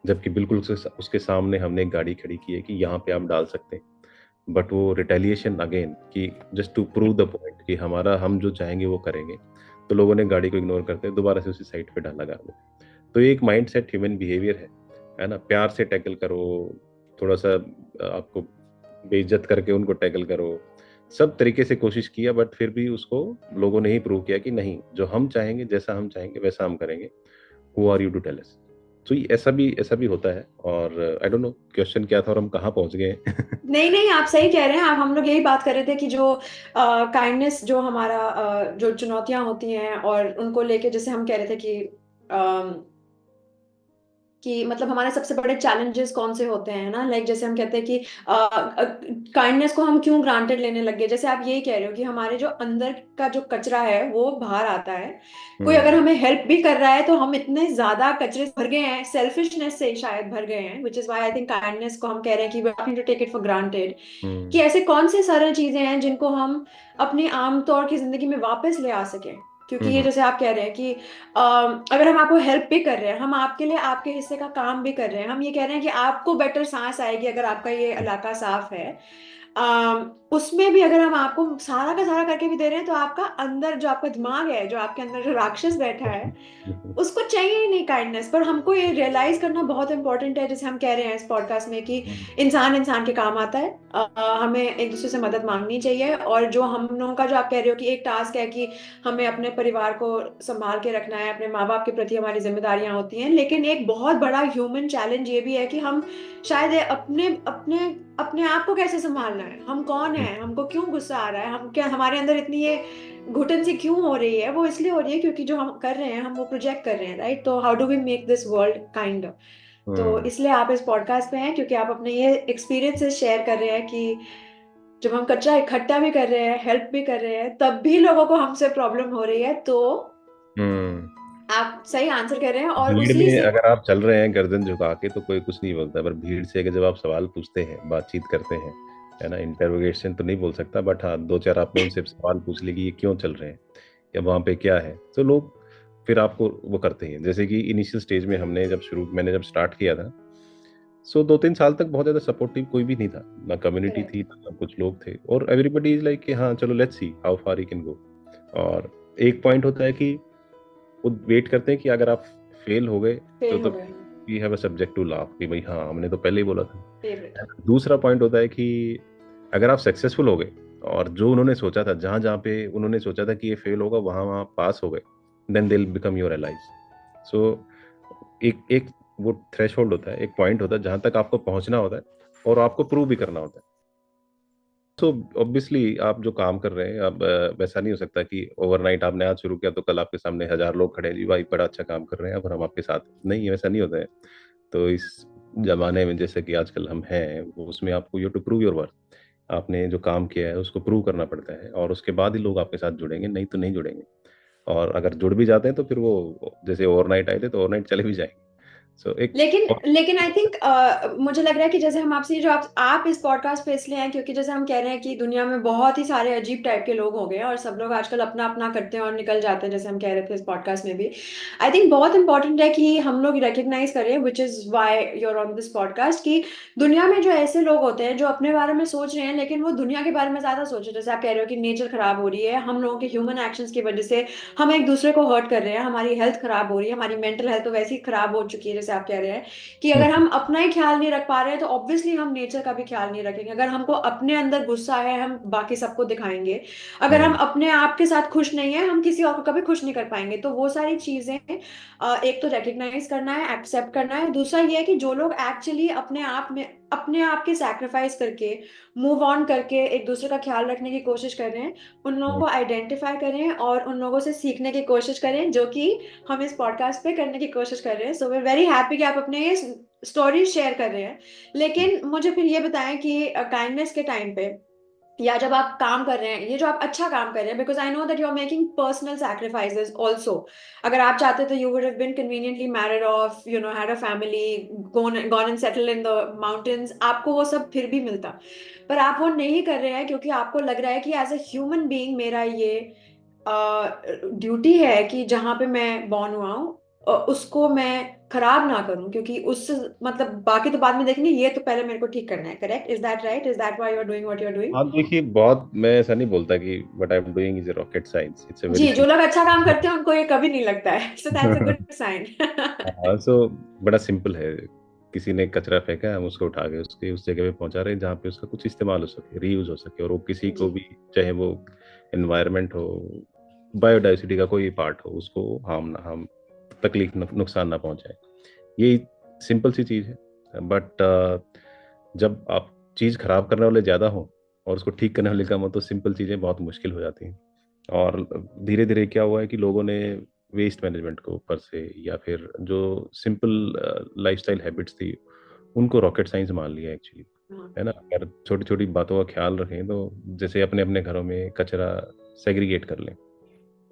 Speaker 2: जबकि बिल्कुल उसके सामने हमने एक गाड़ी खड़ी की है कि यहाँ पे आप डाल सकते हैं। बट वो रिटेलिएशन अगेन कि just to prove the point कि हमारा हम जो चाहेंगे वो करेंगे, तो लोगों ने गाड़ी को इग्नोर करते दोबारा से उसी साइड पे डाला गार्बेज। तो ये एक माइंड सेट ह्यूमन बिहेवियर है ना। प्यार से टैकल करो, थोड़ा सा आपको बेइज्जत करके उनको टैकल करो, सब तरीके से कोशिश किया, बट फिर भी उसको लोगों ने ही प्रूव किया कि नहीं, जो हम चाहेंगे, जैसा हम चाहेंगे वैसा हम करेंगे। Who are you to tell us. तो ऐसा भी होता है। और आई डोंट नो क्वेश्चन क्या था और हम कहाँ पहुंच गए हैं।
Speaker 1: नहीं नहीं, आप सही कह रहे हैं। आप हम लोग यही बात कर रहे थे कि जो काइंडनेस, जो हमारा जो चुनौतियां होती हैं और उनको लेके, जैसे हम कह रहे थे कि मतलब हमारे सबसे बड़े चैलेंजेस कौन से होते हैं ना, लाइक जैसे हम कहते हैं कि काइंडनेस को हम क्यों ग्रांटेड लेने लग गए। जैसे आप यही कह रहे हो कि हमारे जो अंदर का जो कचरा है वो बाहर आता है। कोई अगर
Speaker 2: हम्म।
Speaker 1: हमें हेल्प भी कर रहा है तो हम इतने ज्यादा कचरे से भर गए हैं, सेल्फिशनेस से शायद भर गए हैं, which is why I think kindness को हम कह रहे हैं कि we have to take it for granted. कि
Speaker 2: हम्म।
Speaker 1: ऐसे कौन से सरल चीजें हैं जिनको हम अपनी आम तौर की जिंदगी में वापस ले आ सकें। क्योंकि ये
Speaker 2: हम्म।
Speaker 1: जैसे आप कह रहे हैं कि अगर हम आपको हेल्प भी कर रहे हैं, हम आपके लिए आपके हिस्से का काम भी कर रहे हैं, हम ये कह रहे हैं कि आपको बेटर सांस आएगी अगर आपका ये इलाका साफ है। उसमें भी अगर हम आपको सारा का सारा करके भी दे रहे हैं तो आपका अंदर जो आपका दिमाग है, जो आपके अंदर जो राक्षस बैठा है,
Speaker 2: हम्म।
Speaker 1: उसको चाहिए ही नहीं काइंडनेस। पर हमको ये रियलाइज करना बहुत इंपॉर्टेंट है, जैसे हम कह रहे हैं इस पॉडकास्ट में कि इंसान इंसान के काम आता है। हमें एक दूसरे से मदद मांगनी चाहिए। और जो हम लोगों का, जो आप कह रहे हो कि एक टास्क है कि हमें अपने परिवार को संभाल के रखना है, अपने माँ बाप के प्रति हमारी जिम्मेदारियां होती हैं, लेकिन एक बहुत बड़ा ह्यूमन चैलेंज ये भी है कि हम शायद ये अपने अपने अपने आप को कैसे संभालना है। हम कौन है, हमको क्यों गुस्सा आ रहा है, हम क्या, हमारे अंदर इतनी ये घुटन सी क्यों हो रही है। वो इसलिए हो रही है क्योंकि जो हम कर रहे हैं हम वो प्रोजेक्ट कर रहे हैं, राइट। तो how do we make this world kind. तो
Speaker 2: हम्म।
Speaker 1: इसलिए आप इस पॉडकास्ट पे हैं क्योंकि आप अपने ये एक्सपीरियंसेस शेयर कर रहे हैं कि जब हम कचरा इकट्ठा भी कर रहे हैं, हेल्प भी कर रहे हैं, तब भी लोगों को हमसे प्रॉब्लम हो रही है। तो
Speaker 2: हम्म।
Speaker 1: आप सही आंसर कर रहे हैं और
Speaker 2: भीड़
Speaker 1: उसी
Speaker 2: में
Speaker 1: से।
Speaker 2: अगर आप चल रहे हैं गर्दन झुका के तो कोई कुछ नहीं बोलता, पर भीड़ से अगर जब आप सवाल पूछते हैं, बातचीत करते हैं, है ना, इंटरोगेशन तो नहीं बोल सकता, बट हाँ दो चार आपने उनसे सवाल पूछ लिए कि ये क्यों चल रहे हैं या वहाँ पे क्या है, तो लोग फिर आपको वो करते हैं। जैसे कि इनिशियल स्टेज में मैंने जब स्टार्ट किया था, सो 2-3 साल तक बहुत ज्यादा सपोर्टिव कोई भी नहीं था, ना कम्युनिटी
Speaker 1: करेक्ट।
Speaker 2: थी ना कुछ लोग थे, और एवरीबडी इज लाइक कि हाँ चलो let's see how far you can go. और एक पॉइंट होता है कि वो वेट करते हैं कि अगर आप फेल हो गए तो
Speaker 1: फेल हो
Speaker 2: तब
Speaker 1: गए।
Speaker 2: We have a subject to laugh कि भाई हाँ हमने तो पहले ही बोला था।
Speaker 1: फेवरेट।
Speaker 2: दूसरा पॉइंट होता है कि अगर आप सक्सेसफुल हो गए और जो उन्होंने सोचा था, जहां जहां पे उन्होंने सोचा था कि ये फेल होगा, वहां वहां पास हो गए, then they will become your allies. So एक एक वो थ्रेशोल्ड होता है, एक पॉइंट होता है जहां तक आपको पहुंचना होता है और आपको प्रूव भी करना होता है। तो ऑब्वियसली आप जो काम कर रहे हैं, अब वैसा नहीं हो सकता कि ओवरनाइट आपने आज शुरू किया तो कल आपके सामने 1,000 लोग खड़े हैं, जी भाई बड़ा अच्छा काम कर रहे हैं, अब हम आपके साथ हैं। नहीं, वैसा नहीं होता है। तो इस जमाने में जैसे कि आजकल हम हैं, वो उसमें आपको you to prove your worth. आपने जो काम किया है उसको प्रूव करना पड़ता है, और उसके बाद ही लोग आपके साथ जुड़ेंगे, नहीं तो नहीं जुड़ेंगे। और अगर जुड़ भी जाते हैं तो फिर वो जैसे ओवरनाइट आए थे तो ओवरनाइट चले भी जाएंगे। सो एक
Speaker 1: लेकिन लेकिन आई थिंक मुझे लग रहा है कि जैसे हम आपसे जो आप इस पॉडकास्ट पे इसलिए हैं क्योंकि जैसे हम कह रहे हैं कि दुनिया में बहुत ही सारे अजीब टाइप के लोग हो गए हैं और सब लोग आजकल अपना अपना करते हैं और निकल जाते हैं, जैसे हम कह रहे थे इस पॉडकास्ट में भी। आई थिंक बहुत इंपॉर्टेंट है कि हम लोग रिकग्नाइज करें, which is why you're on this podcast, कि दुनिया में जो ऐसे लोग होते हैं जो अपने बारे में सोच रहे हैं लेकिन वो दुनिया के बारे में ज्यादा सोच रहे हैं। जैसे आप कह रहे हो कि नेचर खराब हो रही है, हम लोगों के ह्यूमन एक्शंस की वजह से हम एक दूसरे को हर्ट कर रहे हैं, हमारी हेल्थ खराब हो रही है, हमारी मेंटल हेल्थ तो वैसे ही खराब हो चुकी है, जैसे आप कह रहे हैं कि अगर हम अपना ही ख्याल नहीं रख पा रहे हैं तो ऑब्वियसली हम नेचर का भी ख्याल नहीं रखेंगे। अगर हमको अपने अंदर गुस्सा है हम बाकी सबको दिखाएंगे, अगर हम
Speaker 2: हम्म,
Speaker 1: अपने आप के साथ खुश नहीं है हम किसी और को कभी खुश नहीं कर पाएंगे। तो वो सारी चीजें एक तो रिकग्नाइज करना है, एक्सेप्ट करना है। दूसरा ये है कि जो लोग एक्चुअली अपने आप के सैक्रिफाइस करके मूव ऑन करके एक दूसरे का ख्याल रखने की कोशिश कर रहे हैं, उन लोगों
Speaker 2: हम्म,
Speaker 1: को आइडेंटिफाई करें और उन लोगों से सीखने की कोशिश करें, जो कि हम इस पॉडकास्ट पे करने की कोशिश कर रहे हैं। सो वी वेरी हैप्पी कि आप अपने ये स्टोरी शेयर कर रहे हैं। लेकिन मुझे फिर ये बताएं कि काइंडनेस के टाइम पे या जब आप काम कर रहे हैं, ये जो आप अच्छा काम कर रहे हैं, because I know that you are making personal sacrifices also. अगर आप चाहते तो you would have been conveniently married off, you know, had a family, gone and settle in the mountains, आपको वो सब फिर भी मिलता। पर आप वो नहीं कर रहे हैं क्योंकि आपको लग रहा है कि एज अ ह्यूमन बीइंग मेरा ये ड्यूटी है कि जहां पे मैं बॉर्न हुआ हूँ उसको मैं खराब ना करूं, क्योंकि उस मतलब बाकी तो बाद में देखेंगे, ये तो पहले मेरे को ठीक करना है। Correct? Is that right? Is that why you are doing what you are doing?
Speaker 2: हाँ देखिए, बहुत मैं ऐसा नहीं बोलता कि what I am doing is rocket science, it's a very
Speaker 1: जी, जो लोग अच्छा काम
Speaker 2: सिंपल।
Speaker 1: करते हैं उनको ये कभी नहीं लगता है, so that's a good sign.
Speaker 2: हाँ, सो बड़ा सिंपल है। किसी ने कचरा फेंका है, हम उसको उठा के उसके उस जगह पे पहुंचा रहे हैं जहाँ पे उसका कुछ इस्तेमाल हो सके, रीयूज हो सके, और वो किसी को
Speaker 1: जी।
Speaker 2: भी, चाहे वो एनवायरनमेंट हो, बायोडाइवर्सिटी का कोई पार्ट हो, उसको हम तकलीफ नुकसान ना पहुंचाए। ये सिंपल सी चीज़ है, बट जब आप चीज़ खराब करने वाले ज़्यादा हो और उसको ठीक करने वाले कम हो तो सिंपल चीज़ें बहुत मुश्किल हो जाती हैं। और धीरे धीरे क्या हुआ है कि लोगों ने वेस्ट मैनेजमेंट को ऊपर से, या फिर जो सिंपल लाइफस्टाइल हैबिट्स थी, उनको रॉकेट साइंस मान लिया एक्चुअली।
Speaker 1: हाँ।
Speaker 2: है ना? अगर छोटी छोटी बातों का ख्याल रखें तो जैसे अपने अपने घरों में कचरा सेग्रीगेट कर लें,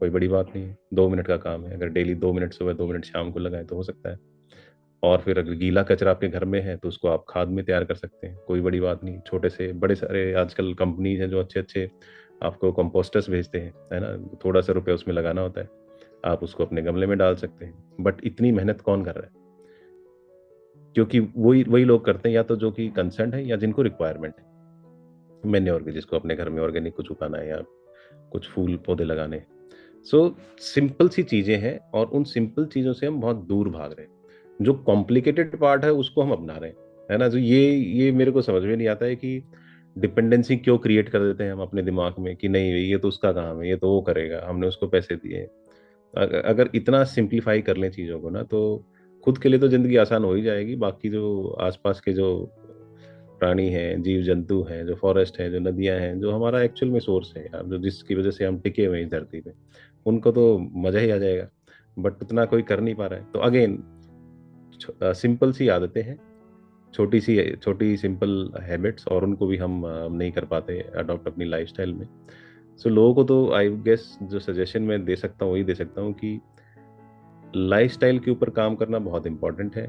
Speaker 2: कोई बड़ी बात नहीं है, 2 मिनट का काम है। अगर डेली 2 मिनट सुबह 2 मिनट शाम को लगाएं तो हो सकता है। और फिर अगर गीला कचरा आपके घर में है तो उसको आप खाद में तैयार कर सकते हैं, कोई बड़ी बात नहीं। छोटे से बड़े सारे आजकल कंपनीज हैं जो अच्छे अच्छे आपको कंपोस्टर्स भेजते हैं, है ना? थोड़ा सा रुपया उसमें लगाना होता है, आप उसको अपने गमले में डाल सकते हैं। बट इतनी मेहनत कौन कर रहा है? क्योंकि वही वही लोग करते हैं, या तो जो कि कंसर्न है या जिनको रिक्वायरमेंट है मेन्योर की, जिसको अपने घर में ऑर्गेनिक कुछ उगाना है या कुछ फूल पौधे लगाने हैं। सो सिंपल सी चीजें हैं, और उन सिंपल चीजों से हम बहुत दूर भाग रहे हैं। जो कॉम्प्लिकेटेड पार्ट है उसको हम अपना रहे हैं, है ना? जो ये मेरे को समझ में नहीं आता है कि डिपेंडेंसी क्यों क्रिएट कर देते हैं हम अपने दिमाग में, कि नहीं ये तो उसका काम है, ये तो वो करेगा, हमने उसको पैसे दिए। अगर इतना सिंप्लीफाई कर लें चीज़ों को ना, तो खुद के लिए तो ज़िंदगी आसान हो ही जाएगी। बाकी जो आसपास के जो प्राणी हैं, जीव जंतु हैं, जो फॉरेस्ट हैं, जो नदियाँ हैं, जो हमारा एक्चुअल में सोर्स है यार, जो जिसकी वजह से हम टिके हुए हैं इस धरती पे, उनको तो मज़ा ही आ जाएगा। बट उतना कोई कर नहीं पा रहा है। तो अगेन सिंपल सी आदतें हैं, छोटी सिंपल हैबिट्स, और उनको भी हम नहीं कर पाते अडॉप्ट अपनी लाइफ़स्टाइल में। सो लोगों को तो आई गेस जो सजेशन मैं दे सकता हूँ वही दे सकता हूँ कि लाइफस्टाइल के ऊपर काम करना बहुत इम्पोर्टेंट है।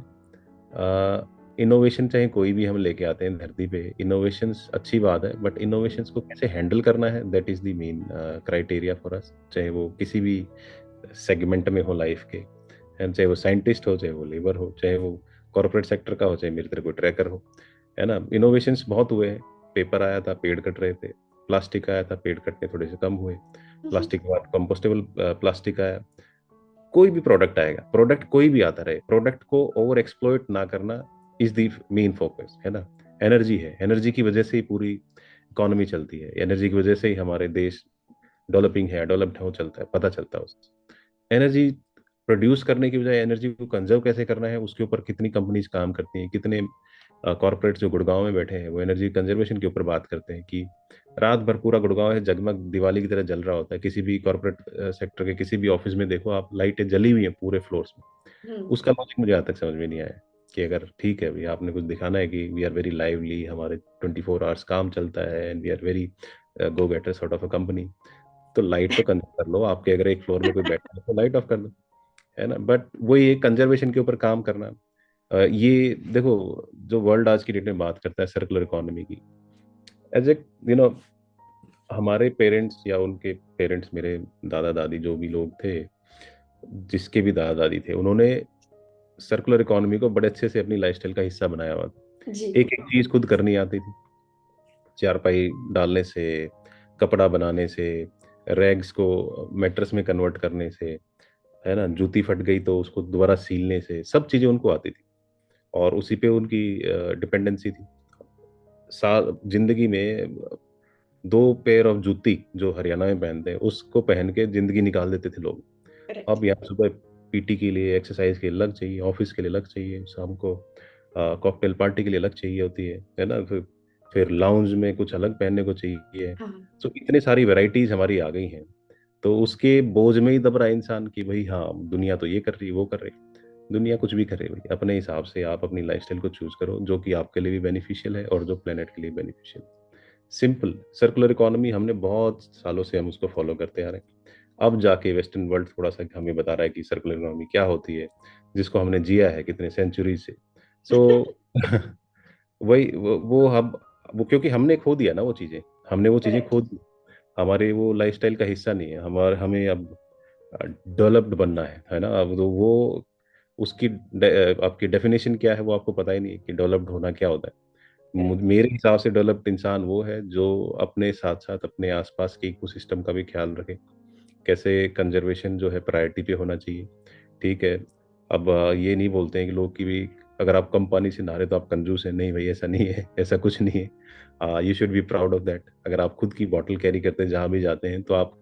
Speaker 2: इनोवेशन चाहे कोई भी हम लेके आते हैं धरती पे, इनोवेशंस अच्छी बात है, बट इनोवेशंस को कैसे हैंडल करना है, that is the main criteria for us. चाहे वो किसी भी सेगमेंट में हो लाइफ के, and चाहे वो साइंटिस्ट हो, चाहे वो लेबर हो, चाहे वो कॉर्पोरेट सेक्टर का हो, चाहे मेरी तरह कोई ट्रैकर हो, है ना? इनोवेशंस बहुत हुए हैं। पेपर आया था, पेड़ कट रहे थे। प्लास्टिक आया था, पेड़ कटने थोड़े से कम हुए। प्लास्टिक के बाद कंपोस्टेबल प्लास्टिक आया। कोई भी प्रोडक्ट आएगा, प्रोडक्ट कोई भी आता रहे, प्रोडक्ट को ओवर एक्सप्लॉइट ना करना इज द मेन फोकस, है ना? एनर्जी है, एनर्जी की वजह से ही पूरी इकोनॉमी चलती है, एनर्जी की वजह से ही हमारे देश डेवलपिंग है, डेवलप्ड हो चलता है, पता चलता है उससे। एनर्जी प्रोड्यूस करने की बजाय एनर्जी को कंजर्व कैसे करना है, उसके ऊपर कितनी कंपनीज काम करती हैं, कितने कॉर्पोरेट्स जो गुड़गांव में बैठे हैं वो एनर्जी कंजर्वेशन के ऊपर बात करते हैं कि रात भर पूरा गुड़गांव है जगमग दिवाली की तरह जल रहा होता है। किसी भी कॉर्पोरेट सेक्टर के किसी भी ऑफिस में देखो आप, लाइटें जली हुई हैं पूरे फ्लोर्स में।
Speaker 1: हम्म।
Speaker 2: उसका लॉजिक मुझे आज तक समझ में नहीं आया कि अगर ठीक है भाई आपने कुछ दिखाना है कि वी आर वेरी लाइवली, हमारे 24 आवर्स काम चलता है and we are very go getter sort of a company, तो लाइट तो कंजर्व कर लो। आपके अगर एक फ्लोर में कोई बैठा है तो लाइट ऑफ कर दो, है ना। बट वही एक कंजर्वेशन के ऊपर काम करना। ये देखो, जो वर्ल्ड आज की डेट में बात करता है सर्कुलर इकोनॉमी की, एज ए यू नो हमारे पेरेंट्स या उनके पेरेंट्स, मेरे दादा दादी जो भी लोग थे, जिसके भी दादा दादी थे, उन्होंने सर्कुलर इकोनॉमी को बड़े अच्छे से अपनी लाइफस्टाइल का हिस्सा बनाया हुआ था।
Speaker 1: जी।
Speaker 2: एक एक चीज खुद करनी आती थी, चारपाई डालने से, कपड़ा बनाने से, रैग्स को मैट्रेस में कन्वर्ट करने से, है ना, जूती फट गई तो उसको दोबारा सीलने से, सब चीजें उनको आती थी और उसी पे उनकी डिपेंडेंसी थी। जिंदगी में 2 पेयर ऑफ जूती जो हरियाणा में पहनते हैं उसको पहन के जिंदगी निकाल देते थे लोग।
Speaker 1: करेक्ट।
Speaker 2: अब यहाँ सुबह पीटी के लिए, एक्सरसाइज के लिए अलग चाहिए, ऑफिस के लिए अलग चाहिए, शाम को कॉकटेल पार्टी के लिए अलग चाहिए होती है ना, फिर लाउंज में कुछ अलग पहनने को चाहिए।
Speaker 1: हाँ।
Speaker 2: सो इतनी सारी वैरायटीज हमारी आ गई हैं, तो उसके बोझ में ही दब रहा है इंसान कि भाई हाँ दुनिया तो ये कर रही है, वो कर रही है। दुनिया कुछ भी करे भाई, अपने हिसाब से आप अपनी लाइफस्टाइल को चूज करो जो कि आपके लिए भी बेनिफिशियल है और जो प्लेनेट के लिए बेनिफिशियल। सिंपल सर्कुलर इकोनॉमी हमने बहुत सालों से हम उसको फॉलो करते आ रहे हैं। अब जाके वेस्टर्न वर्ल्ड थोड़ा सा हमें बता रहा है कि सर्कुलर इकोनॉमी क्या होती है, जिसको हमने जिया है कितने सेंचुरी से। सो वही वो हम वो क्योंकि हमने खो दिया ना वो चीजें, हमने वो चीजें
Speaker 1: करेक्ट।
Speaker 2: खो दी, हमारे वो लाइफस्टाइल का हिस्सा नहीं है। हमें अब डेवलप्ड बनना है ना। अब तो वो उसकी आपकी डेफिनेशन क्या है वो आपको पता ही नहीं है कि डेवलप्ड होना क्या होता है।
Speaker 1: करेक्ट।
Speaker 2: मेरे हिसाब से डेवलप्ड इंसान वो है जो अपने साथ साथ अपने आसपास के इकोसिस्टम का भी ख्याल रखे। कैसे कंजर्वेशन जो है प्रायोरिटी पे होना चाहिए, ठीक है। अब ये नहीं बोलते हैं कि लोग कि भी अगर आप कम पानी से नहा रहे तो आप कंजूस हैं, नहीं भाई ऐसा नहीं है, ऐसा कुछ नहीं है। You should be proud of that. अगर आप खुद की बॉटल कैरी करते हैं जहाँ भी जाते हैं तो आप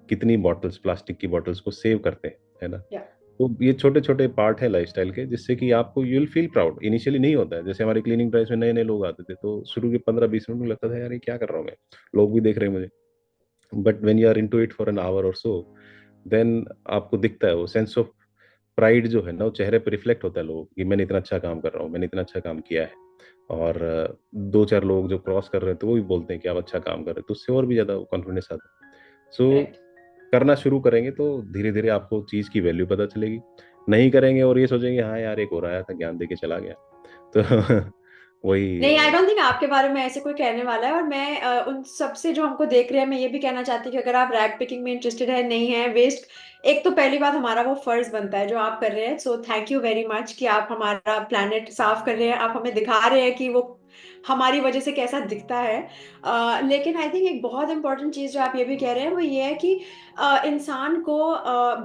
Speaker 2: कितनी बॉटल्स, प्लास्टिक की बॉटल्स को सेव करते हैं, है ना।
Speaker 1: या।
Speaker 2: तो ये छोटे छोटे पार्ट है लाइफस्टाइल के, जिससे कि आपको you will feel proud. Initially नहीं होता है, जैसे हमारे क्लीनिंग ड्राइव में नए नए लोग आते थे तो शुरू के 15-20 मिनट में लगता था यार ये क्या कर रहा हूँ मैं, लोग भी देख रहे हैं मुझे। But when you are in to it for an hour or so, then आपको दिखता है वो सेंस ऑफ प्राइड जो है ना, वो चेहरे पर रिफ्लेक्ट होता है लोगों कि मैंने इतना अच्छा काम कर रहा हूँ, मैंने इतना अच्छा काम किया है। और 2-4 लोग जो क्रॉस कर रहे हैं तो वो भी बोलते हैं कि आप अच्छा काम कर रहे हैं, तो उससे और भी ज्यादा कॉन्फिडेंस आता है। So
Speaker 1: correct.
Speaker 2: करना शुरू करेंगे तो धीरे धीरे आपको चीज की वैल्यू पता चलेगी। नहीं करेंगे और ये सोचेंगे हाँ यार एक और आया था ज्ञान दे के चला गया, तो वही
Speaker 1: नहीं, आई डोंट थिंक आपके बारे में ऐसे कोई कहने वाला है। और मैं उन सबसे जो हमको देख रहे हैं, मैं ये भी कहना चाहती हूँ कि अगर आप रैग पिकिंग में इंटरेस्टेड है, नहीं है, वेस्ट, एक तो पहली बात हमारा वो फर्ज बनता है जो आप कर रहे हैं। So thank you very much कि आप हमारा प्लेनेट साफ कर रहे हैं, आप हमें दिखा रहे हैं कि वो हमारी वजह से कैसा दिखता है। लेकिन आई थिंक एक बहुत इंपॉर्टेंट चीज जो आप ये भी कह रहे हैं वो ये है कि इंसान को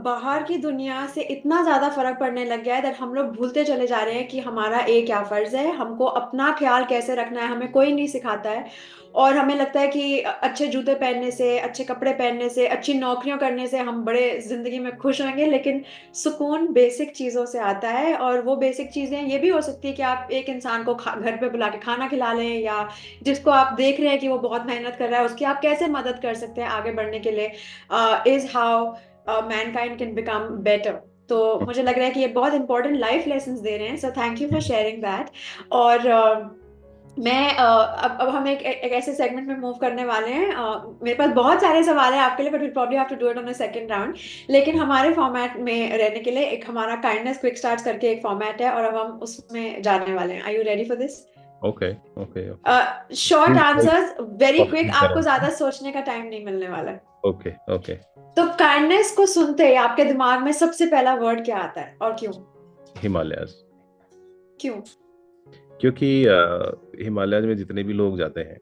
Speaker 1: बाहर की दुनिया से इतना ज्यादा फर्क पड़ने लग गया है दैट हम लोग भूलते चले जा रहे हैं कि हमारा एक क्या फर्ज है, हमको अपना ख्याल कैसे रखना है हमें कोई नहीं सिखाता है। और हमें लगता है कि अच्छे जूते पहनने से, अच्छे कपड़े पहनने से, अच्छी नौकरियां करने से हम बड़े जिंदगी में खुश होंगे। लेकिन सुकून बेसिक चीजों से आता है, और वो बेसिक चीजें ये भी हो सकती है कि आप एक इंसान को घर पे बुला के खाना खिला लें, या जिसको आप देख रहे हैं कि वो बहुत मेहनत कर रहा है उसकी आप कैसे मदद कर सकते हैं आगे बढ़ने के लिए, is how Mankind can become better. तो मुझे लग रहा है कि ये बहुत इंपॉर्टेंट लाइफ लेसन्स दे रहे हैं। So thank you for sharing that. और मैं अब हम एक ऐसे सेगमेंट में मूव करने वाले हैं। मेरे पास बहुत सारे सवाल हैं आपके लिए, but we probably have to do it on a second round. लेकिन हमारे फॉर्मेट में रहने के लिए एक हमारा काइंडनेस क्विक स्टार्ट्स करके एक फॉर्मेट है, और अब हम उसमें जाने वाले हैं। Are you ready for this?
Speaker 2: Okay okay okay.
Speaker 1: Short answers, very quick, आपको
Speaker 2: ओके
Speaker 1: ज्यादा सोचने का टाइम नहीं मिलने वाला है।
Speaker 2: Okay okay.
Speaker 1: तो काइंडनेस को सुनते ही आपके दिमाग में सबसे पहला वर्ड क्या आता है और क्यों?
Speaker 2: हिमालयाज।
Speaker 1: क्यों?
Speaker 2: क्योंकि हिमालयाज में जितने भी लोग जाते हैं,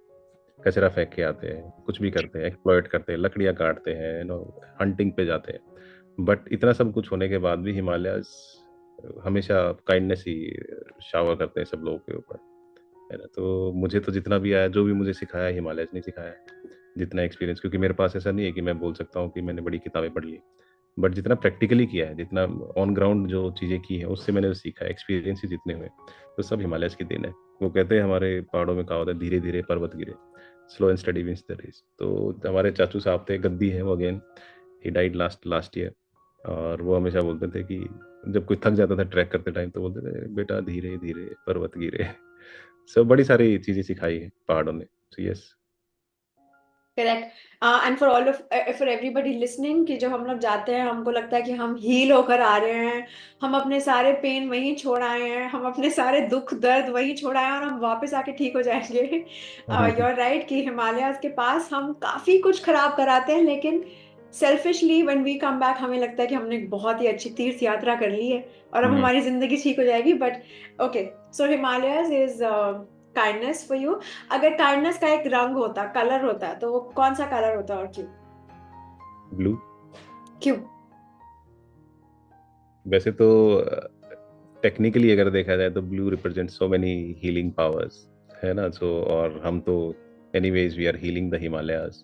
Speaker 2: कचरा फेंक के आते हैं, कुछ भी करते हैं, एक्सप्लॉइट करते हैं, लकड़ियां काटते हैं, हंटिंग पे जाते हैं, बट इतना सब कुछ होने के बाद भी हिमालयाज हमेशा काइंडनेस ही शावर करते हैं सब लोगों के ऊपर। है ना। तो मुझे तो जितना भी आया, जो भी मुझे सिखाया, हिमालयस ने सिखाया है, जितना एक्सपीरियंस, क्योंकि मेरे पास ऐसा नहीं है कि मैं बोल सकता हूँ कि मैंने बड़ी किताबें पढ़ ली, बट जितना प्रैक्टिकली किया है, जितना ऑन ग्राउंड जो चीज़ें की हैं, उससे मैंने सीखा, एक्सपीरियंस ही जितने हुए, तो सब हिमालयस की देन है। वो कहते हैं, हमारे पहाड़ों में कहावत है, धीरे धीरे पर्वत गिरे, slow and steady wins the race. तो हमारे चाचू साहब थे, गद्दी हैं वो, again he died last last year, और वो हमेशा बोलते थे कि जब कोई थक जाता था ट्रैक करते टाइम, तो बोलते थे, बेटा धीरे धीरे पर्वत गिरे। सब बड़ी सारी चीजें सिखाई है पहाड़ों ने। So, yes.
Speaker 1: Correct. And for all of for everybody listening, कि जब हम लोग जाते हैं हमको लगता है कि हम हील होकर आ रहे हैं, हम अपने सारे पेन वहीं छोड़ आए हैं, हम अपने सारे दुख दर्द वहीं छोड़ आए हैं और हम वापस आके ठीक हो जाएंगे। यू आर राइट कि हिमालयाज के पास हम काफी कुछ खराब कराते हैं, लेकिन selfishly when we come back हमें लगता है कि हमने एक बहुत ही अच्छी तीर्थ यात्रा कर ली है और अब
Speaker 2: हम्म।
Speaker 1: हमारी जिंदगी ठीक हो जाएगी। But okay, so Himalayas is kindness for you. अगर काइंडनेस का एक रंग होता, कलर होता, तो वो कौन सा कलर होता और क्यों?
Speaker 2: ब्लू।
Speaker 1: क्यों?
Speaker 2: वैसे तो टेक्निकली अगर देखा जाए तो blue represent so many healing powers, है ना। सो और हम तो anyways we are healing the Himalayas,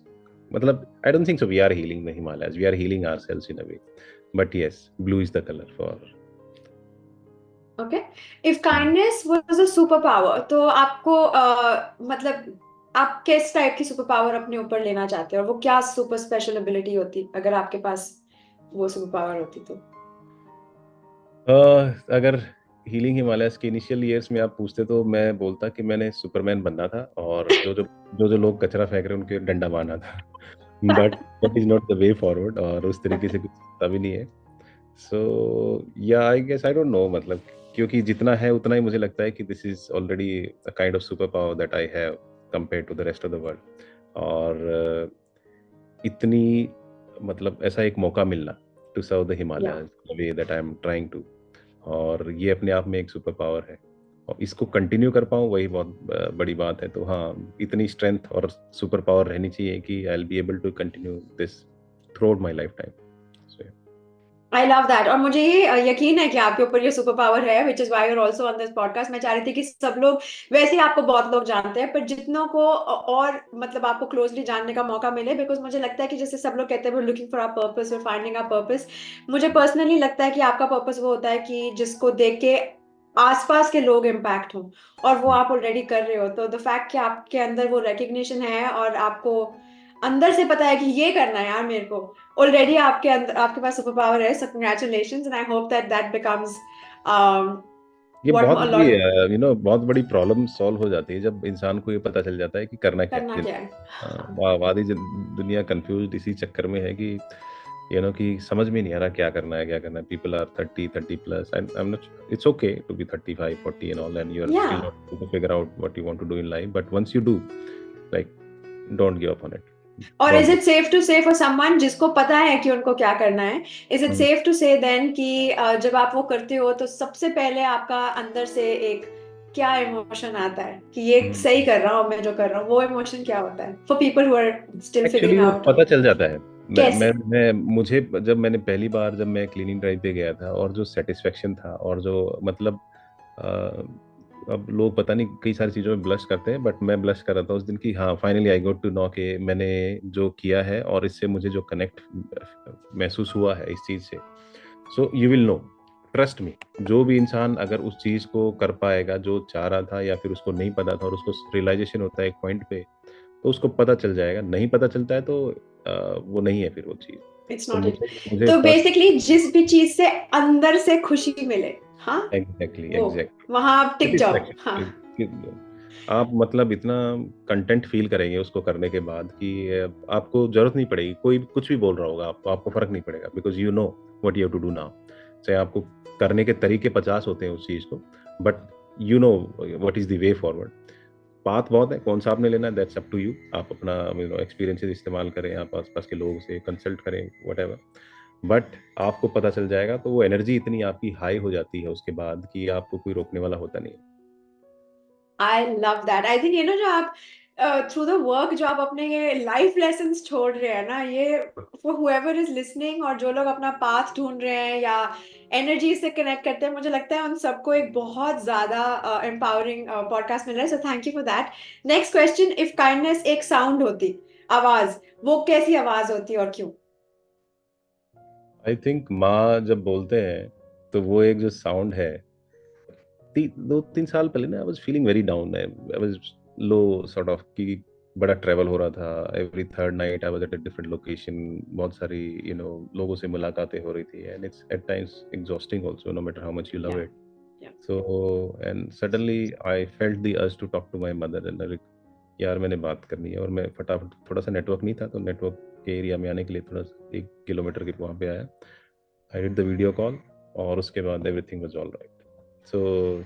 Speaker 2: मतलब I don't think so we are healing the Himalayas, we are healing ourselves in a way, but yes, blue is the colour for.
Speaker 1: Okay, if kindness was a super power, तो आपको मतलब आप किस type की super power अपने ऊपर लेना चाहते हो, और वो क्या सुपर स्पेशल एबिलिटी होती अगर आपके पास वो सुपर पावर होती तो?
Speaker 2: अगर हीलिंग हिमालयस के इनिशियल ईयर्स में आप पूछते तो मैं बोलता कि मैंने सुपरमैन बनना था, और जो लोग कचरा फेंक रहे हैं उनके डंडा मारना था। But that is not the way forward, और उस तरीके
Speaker 1: ओके।
Speaker 2: से कुछ होता भी नहीं है। So yeah I guess I don't know, मतलब क्योंकि जितना है उतना ही मुझे लगता है कि this is already a kind of super power that I have compare to the rest of the world. और इतनी, मतलब ऐसा एक मौका मिलना to serve the
Speaker 1: yeah
Speaker 2: Himalayas the way that I am trying to, और ये अपने आप में एक सुपर पावर है, और इसको कंटिन्यू कर पाऊँ वही बहुत बड़ी बात है। तो हाँ, इतनी स्ट्रेंथ और सुपर पावर रहनी चाहिए कि I will be able to continue this throughout my lifetime.
Speaker 1: I love that, और मुझे ये यकीन है कि आपके ऊपर ये सुपर पावर है, which is why you're also on this podcast. मैं चाह रही थी कि सब लोग, वैसे ही आपको बहुत लोग जानते हैं, पर जितनों को और मतलब आपको क्लोजली जानने का मौका मिले, बिकॉज मुझे लगता है कि जैसे सब लोग कहते हैं लुकिंग फॉर आवर पर्पस और फाइंडिंग आवर पर्पस, मुझे पर्सनली लगता है कि आपका पर्पस वो होता है कि जिसको देख के आसपास के लोग इम्पैक्ट हों, और वो आप ऑलरेडी कर रहे हो। तो द फैक्ट कि आपके अंदर वो रिकग्निशन है और आपको अंदर से पता है कि ये करना है यार मेरे को, ऑलरेडी आपके अंदर, आपके पास सुपर पावर है। सो congratulations, and I hope that that becomes
Speaker 2: ये
Speaker 1: व्हाट
Speaker 2: बहुत
Speaker 1: अ
Speaker 2: बड़ी,
Speaker 1: लॉट
Speaker 2: बहुत बड़ी प्रॉब्लम सॉल्व हो जाती है जब इंसान को ये पता चल जाता है कि करना क्या
Speaker 1: करना
Speaker 2: है।
Speaker 1: क्या है।
Speaker 2: आबादी दुनिया कंफ्यूज इसी चक्कर में है कि कि समझ में नहीं आ रहा क्या करना है, क्या करना है। People are 30 plus, and I am not, it's okay to be 35 40 and all, and you are
Speaker 1: yeah
Speaker 2: still not able to figure out what you want to do in life, but once you do, like, don't give up on it,
Speaker 1: और is
Speaker 2: don't
Speaker 1: it
Speaker 2: give.
Speaker 1: Safe to say for someone जिसको पता है कि उनको क्या करना है, is it safe to से देन कि जब आप वो करते हो तो सबसे पहले आपका अंदर से एक क्या इमोशन आता है कि ये सही कर रहा हूँ मैं जो कर रहा हूँ, वो इमोशन क्या होता है for people who are still
Speaker 2: actually
Speaker 1: figuring
Speaker 2: वो
Speaker 1: आउट?
Speaker 2: पता चल जाता है।
Speaker 1: कैसे?
Speaker 2: मैं मुझे जब मैंने पहली बार जब मैं क्लीनिंग ड्राइव पे गया था, और जो सेटिस्फेक्शन था, और जो मतलब अब लोग पता नहीं कई सारी चीज़ों में ब्लश करते हैं, बट मैं ब्लश कर रहा था उस दिन की, हाँ finally I got to know कि मैंने जो किया है और इससे मुझे जो कनेक्ट महसूस हुआ है इस चीज़ से। So you will know, trust me, जो भी इंसान अगर उस चीज़ को कर पाएगा जो चाह रहा था, या फिर उसको नहीं पता था और उसको रियलाइजेशन होता है एक पॉइंट पे, तो उसको पता चल जाएगा। नहीं पता चलता है तो वो नहीं है फिर वो चीज़।
Speaker 1: इट्स
Speaker 2: तो
Speaker 1: नॉट इट।
Speaker 2: मुझे मुझे
Speaker 1: तो
Speaker 2: फर्स्ट,
Speaker 1: बेसिकली जिस भी चीज से अंदर से खुशी मिले, हाँ,
Speaker 2: एग्जैक्टली
Speaker 1: वो
Speaker 2: एग्जैक्टली
Speaker 1: वहां आप टिक जाओ। हाँ।
Speaker 2: सेटिस्फैक्शन, आप मतलब इतना कंटेंट फील करेंगे उसको करने के बाद कि आपको जरूरत नहीं पड़ेगी, कोई कुछ भी बोल रहा होगा, आपको फर्क नहीं पड़ेगा, because you know what you have to do now. चाहे आपको करने के तरीके 50 होते हैं उस चीज को, but you know what is the way forward. बात बहुत है, कौन सा आपने लेना है, दैट्स अप टू यू। आप अपना एक्सपीरियंसेस इस्तेमाल करें, आप आसपास के लोगों से कंसल्ट करें, वट, बट आपको पता चल जाएगा। तो वो एनर्जी इतनी आपकी हाई हो जाती है उसके बाद कि आपको कोई रोकने वाला होता नहीं है।
Speaker 1: आई लव दैट। आई थिंक जो आप थ्रू द वर्क जो आप अपने ये लाइफ लेसन्स छोड़ रहे हैं ना, ये फॉर हुएवर इज लिसनिंग, और जो लोग अपना पाथ ढूंढ रहे हैं या एनर्जी से कनेक्ट करते हैं, मुझे लगता है उन सबको एक बहुत ज्यादा एम्पावरिंग पॉडकास्ट मिल रहा है, so thank you for that. Next question, if kindness एक साउंड होती, आवाज, वो कैसी आवाज होती और क्यों?
Speaker 2: आई थिंक माँ जब बोलते हैं तो वो एक जो साउंड है, 2-3 साल पहले ना I was feeling very down, I was low sort of, कि बड़ा ट्रैवल हो रहा था, every third night I was at a different location, बहुत सारी लोगों से मुलाकातें हो रही थी, and it's at times exhausting also, no matter how much you love
Speaker 1: yeah
Speaker 2: it.
Speaker 1: Yeah
Speaker 2: so and suddenly I felt the urge to talk to my mother, and यार मैंने बात करनी है, और मैं फटाफट, थोड़ा सा नेटवर्क नहीं था तो नेटवर्क के एरिया में आने के लिए थोड़ा 1 किलोमीटर के वहाँ पे आया, I did the video call, और उसके बाद everything was all right. So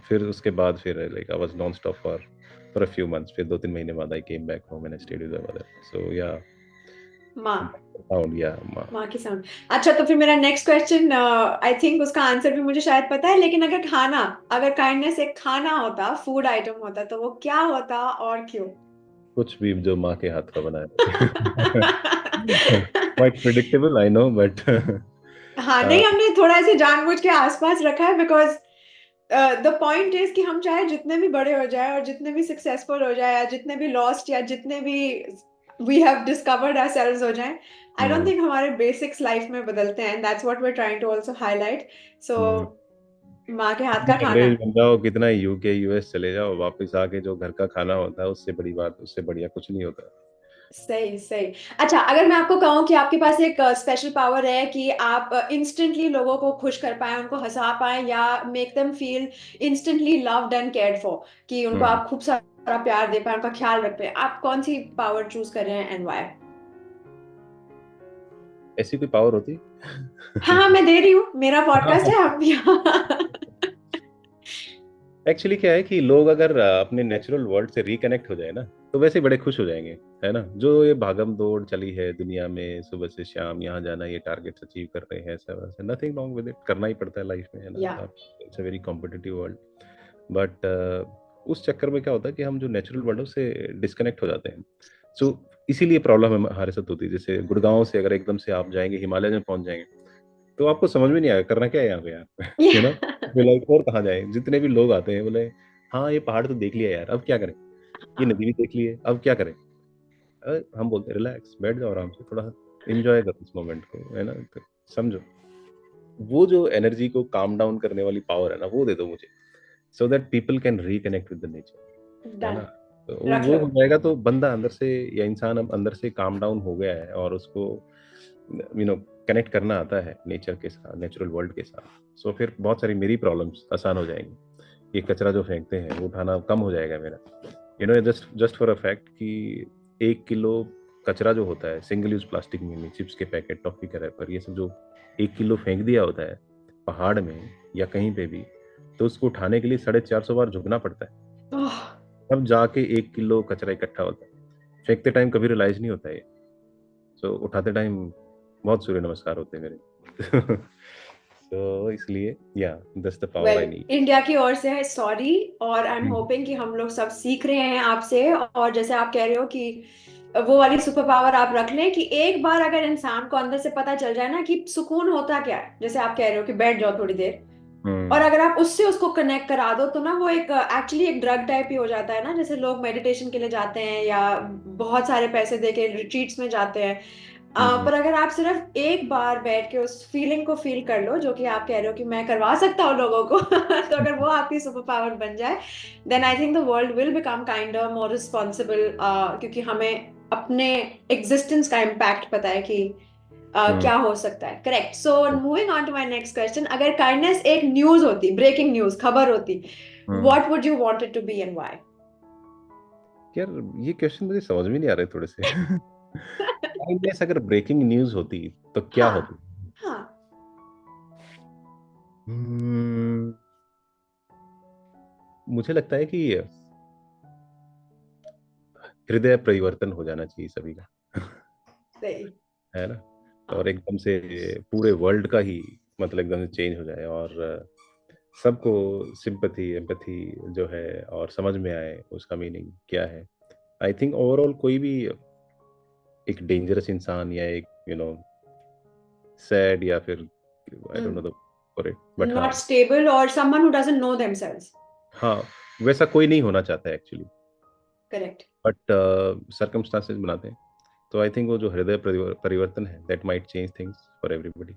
Speaker 2: फिर उसके बाद फिर like I was non stop for a few months, फिर 2-3 महीने बाद I came back home and stayed with my mother. So yeah,
Speaker 1: माँ,
Speaker 2: साउंड या माँ।
Speaker 1: माँ की साउंड। अच्छा, तो फिर मेरा नेक्स्ट क्वेश्चन, आई थिंक उसका आंसर भी मुझे शायद पता है, लेकिन अगर खाना, अगर काइंडनेस एक खाना होता, फूड आइटम होता, तो वो क्या होता और क्यों?
Speaker 2: कुछ भी जो माँ के हाथ का बनाया। Quite predictable I know, but
Speaker 1: हाँ, नहीं, हमने थोड़ा ऐसे जानबूझ के आसपास रखा है, बिकॉज द पॉइंट इज कि हम चाहे जितने भी बड़े हो जाए और जितने भी सक्सेसफुल हो जाए या जितने भी लॉस्ट या जितने भी वी हैव डिस्कवर्ड आवरसेल्व्स हो जाए, आई डोंट थिंक हमारे बेसिक्स लाइफ में बदलते हैं, that's what we are trying to also highlight. So माँ के हाथ का खाना।
Speaker 2: अंग्रेज बन जाओ, कितना यूके यूएस चले जाओ, वापस आके जो घर का खाना होता है उससे बड़ी बात, उससे बढ़िया कुछ नहीं होता।
Speaker 1: सही सही। अच्छा, अगर मैं आपको कहूँ कि आपके पास एक स्पेशल पावर है कि आप इंस्टेंटली लोगों को खुश कर पाए, उनको हंसा पाए, या make them feel instantly loved and cared for, कि उनको
Speaker 2: हम्म
Speaker 1: आप खूब सारा प्यार दे पाए, उनका ख्याल रख पाए, आप कौन सी पावर चूज कर रहे हैं एंड व्हाई?
Speaker 2: ऐसी कोई पावर होती?
Speaker 1: हाँ हाँ, मैं दे रही हूँ, मेरा पॉडकास्ट है, आप भी।
Speaker 2: एक्चुअली क्या है कि लोग अगर अपने नेचुरल वर्ल्ड से रिकनेक्ट हो जाए ना, तो वैसे बड़े खुश हो जाएंगे, है ना। जो ये भागम दौड़ चली है दुनिया में, सुबह से शाम यहाँ जाना, ये टारगेट्स अचीव कर रहे हैं, ऐसा वैसा, नथिंग रॉन्ग विद इट, करना ही पड़ता है लाइफ में, है
Speaker 1: या
Speaker 2: ना। It's a very competitive world, but उस चक्कर में क्या होता है कि हम जो नेचुरल वर्ल्ड है उससे डिस्कनेक्ट हो जाते हैं। सो इसीलिए प्रॉब्लम हमारे साथ होती है। जैसे गुड़गांव से अगर एकदम से आप जाएंगे, हिमालय में पहुंच जाएंगे, तो आपको समझ में नहीं आएगा करना क्या है यहाँ पे यार। लाइक और कहाँ जाए, जितने भी लोग आते हैं बोले हाँ ये पहाड़ तो देख लिया यार, अब क्या करें, ये नदी भी देख ली है, अब क्या करें। हम बोलते हैं रिलैक्स, बैठ जाओ आराम से, थोड़ा एंजॉय करो इस मोमेंट को, है ना। तो समझो, वो जो एनर्जी को काम डाउन करने वाली पावर है ना, वो दे दो मुझे, so that people can reconnect with the nature, है
Speaker 1: डन,
Speaker 2: ना। तो
Speaker 1: रख
Speaker 2: वो
Speaker 1: लो।
Speaker 2: हो जाएगा तो बंदा अंदर से, या इंसान अब अंदर से काम डाउन हो गया है और उसको कनेक्ट करना आता है नेचर के साथ, नेचुरल वर्ल्ड के साथ, सो फिर बहुत सारी मेरी प्रॉब्लम्स आसान हो जाएंगी। ये कचरा जो फेंकते हैं वो उठाना कम हो जाएगा मेरा, just just for a fact कि 1 किलो कचरा जो होता है, सिंगल यूज प्लास्टिक में, चिप्स के पैकेट, टॉफी के रैपर, ये सब जो 1 किलो फेंक दिया होता है पहाड़ में या कहीं पे भी, तो उसको उठाने के लिए 450 बार झुकना पड़ता है,
Speaker 1: ओह,
Speaker 2: तब जाके 1 किलो कचरा इकट्ठा होता है। फेंकते टाइम कभी रियलाइज नहीं होता है, सो उठाते टाइम बहुत सूर्य नमस्कार होते हैं मेरे। तो इसलिए या, that's the power
Speaker 1: well,
Speaker 2: I need.
Speaker 1: India की ओर से है सॉरी, और आई एम
Speaker 2: हम्म
Speaker 1: होपिंग कि हम लोग सब सीख रहे हैं आपसे, और जैसे आप कह रहे हो कि वो वाली सुपर पावर आप रख लें कि एक बार अगर इंसान को अंदर से पता चल जाए ना कि सुकून होता क्या है, जैसे आप कह रहे हो कि बैठ जाओ थोड़ी देर, और
Speaker 2: हम्म
Speaker 1: अगर आप उससे उसको कनेक्ट करा दो, तो ना वो एक एक्चुअली एक ड्रग टाइप ही हो जाता है ना, जैसे लोग मेडिटेशन के लिए जाते हैं या बहुत सारे पैसे दे के रिट्रीट्स में जाते हैं।
Speaker 2: हम्म
Speaker 1: पर अगर आप सिर्फ एक बार बैठ के उस फीलिंग को फील कर लो, जो कि आप कह रहे हो कि मैं करवा सकता हूँ लोगों को, तो अगर वो आपकी सुपर पावर बन जाए, then I think the world will become kind more responsible, क्योंकि हमें अपने एग्जिस्टेंस का इम्पैक्ट पता है कि
Speaker 2: हम्म
Speaker 1: क्या हो सकता है। Correct. So moving on to my next question, अगर काइंडनेस एक न्यूज होती, ब्रेकिंग न्यूज, खबर होती,
Speaker 2: hmm.
Speaker 1: What would you want it to be and why?
Speaker 2: यार ये क्वेश्चन मुझे समझ में नहीं आ रहे थोड़े से। काइंडनेस अगर ब्रेकिंग न्यूज होती तो क्या
Speaker 1: हाँ
Speaker 2: होती?
Speaker 1: हाँ।
Speaker 2: हम्म, मुझे लगता है कि हृदय परिवर्तन हो जाना चाहिए सभी का।
Speaker 1: सही।
Speaker 2: है ना। और
Speaker 1: हाँ।
Speaker 2: एकदम से पूरे वर्ल्ड का ही मतलब एकदम से चेंज हो जाए, और सबको सिंपथी एम्पैथी जो है और समझ में आए उसका मीनिंग क्या है, आई थिंक ओवरऑल कोई भी एक डेंजरस इंसान या एक सैड या फिर आई don't know the for it, but हाँ,
Speaker 1: नॉट स्टेबल और someone who doesn't know themselves.
Speaker 2: हाँ, वैसा कोई नहीं होना चाहता है एक्चुअली,
Speaker 1: करेक्ट।
Speaker 2: बट सर्कमस्टांसेस बनाते हैं। तो आई थिंक वो जो हृदय परिवर्तन है, that might change things for everybody.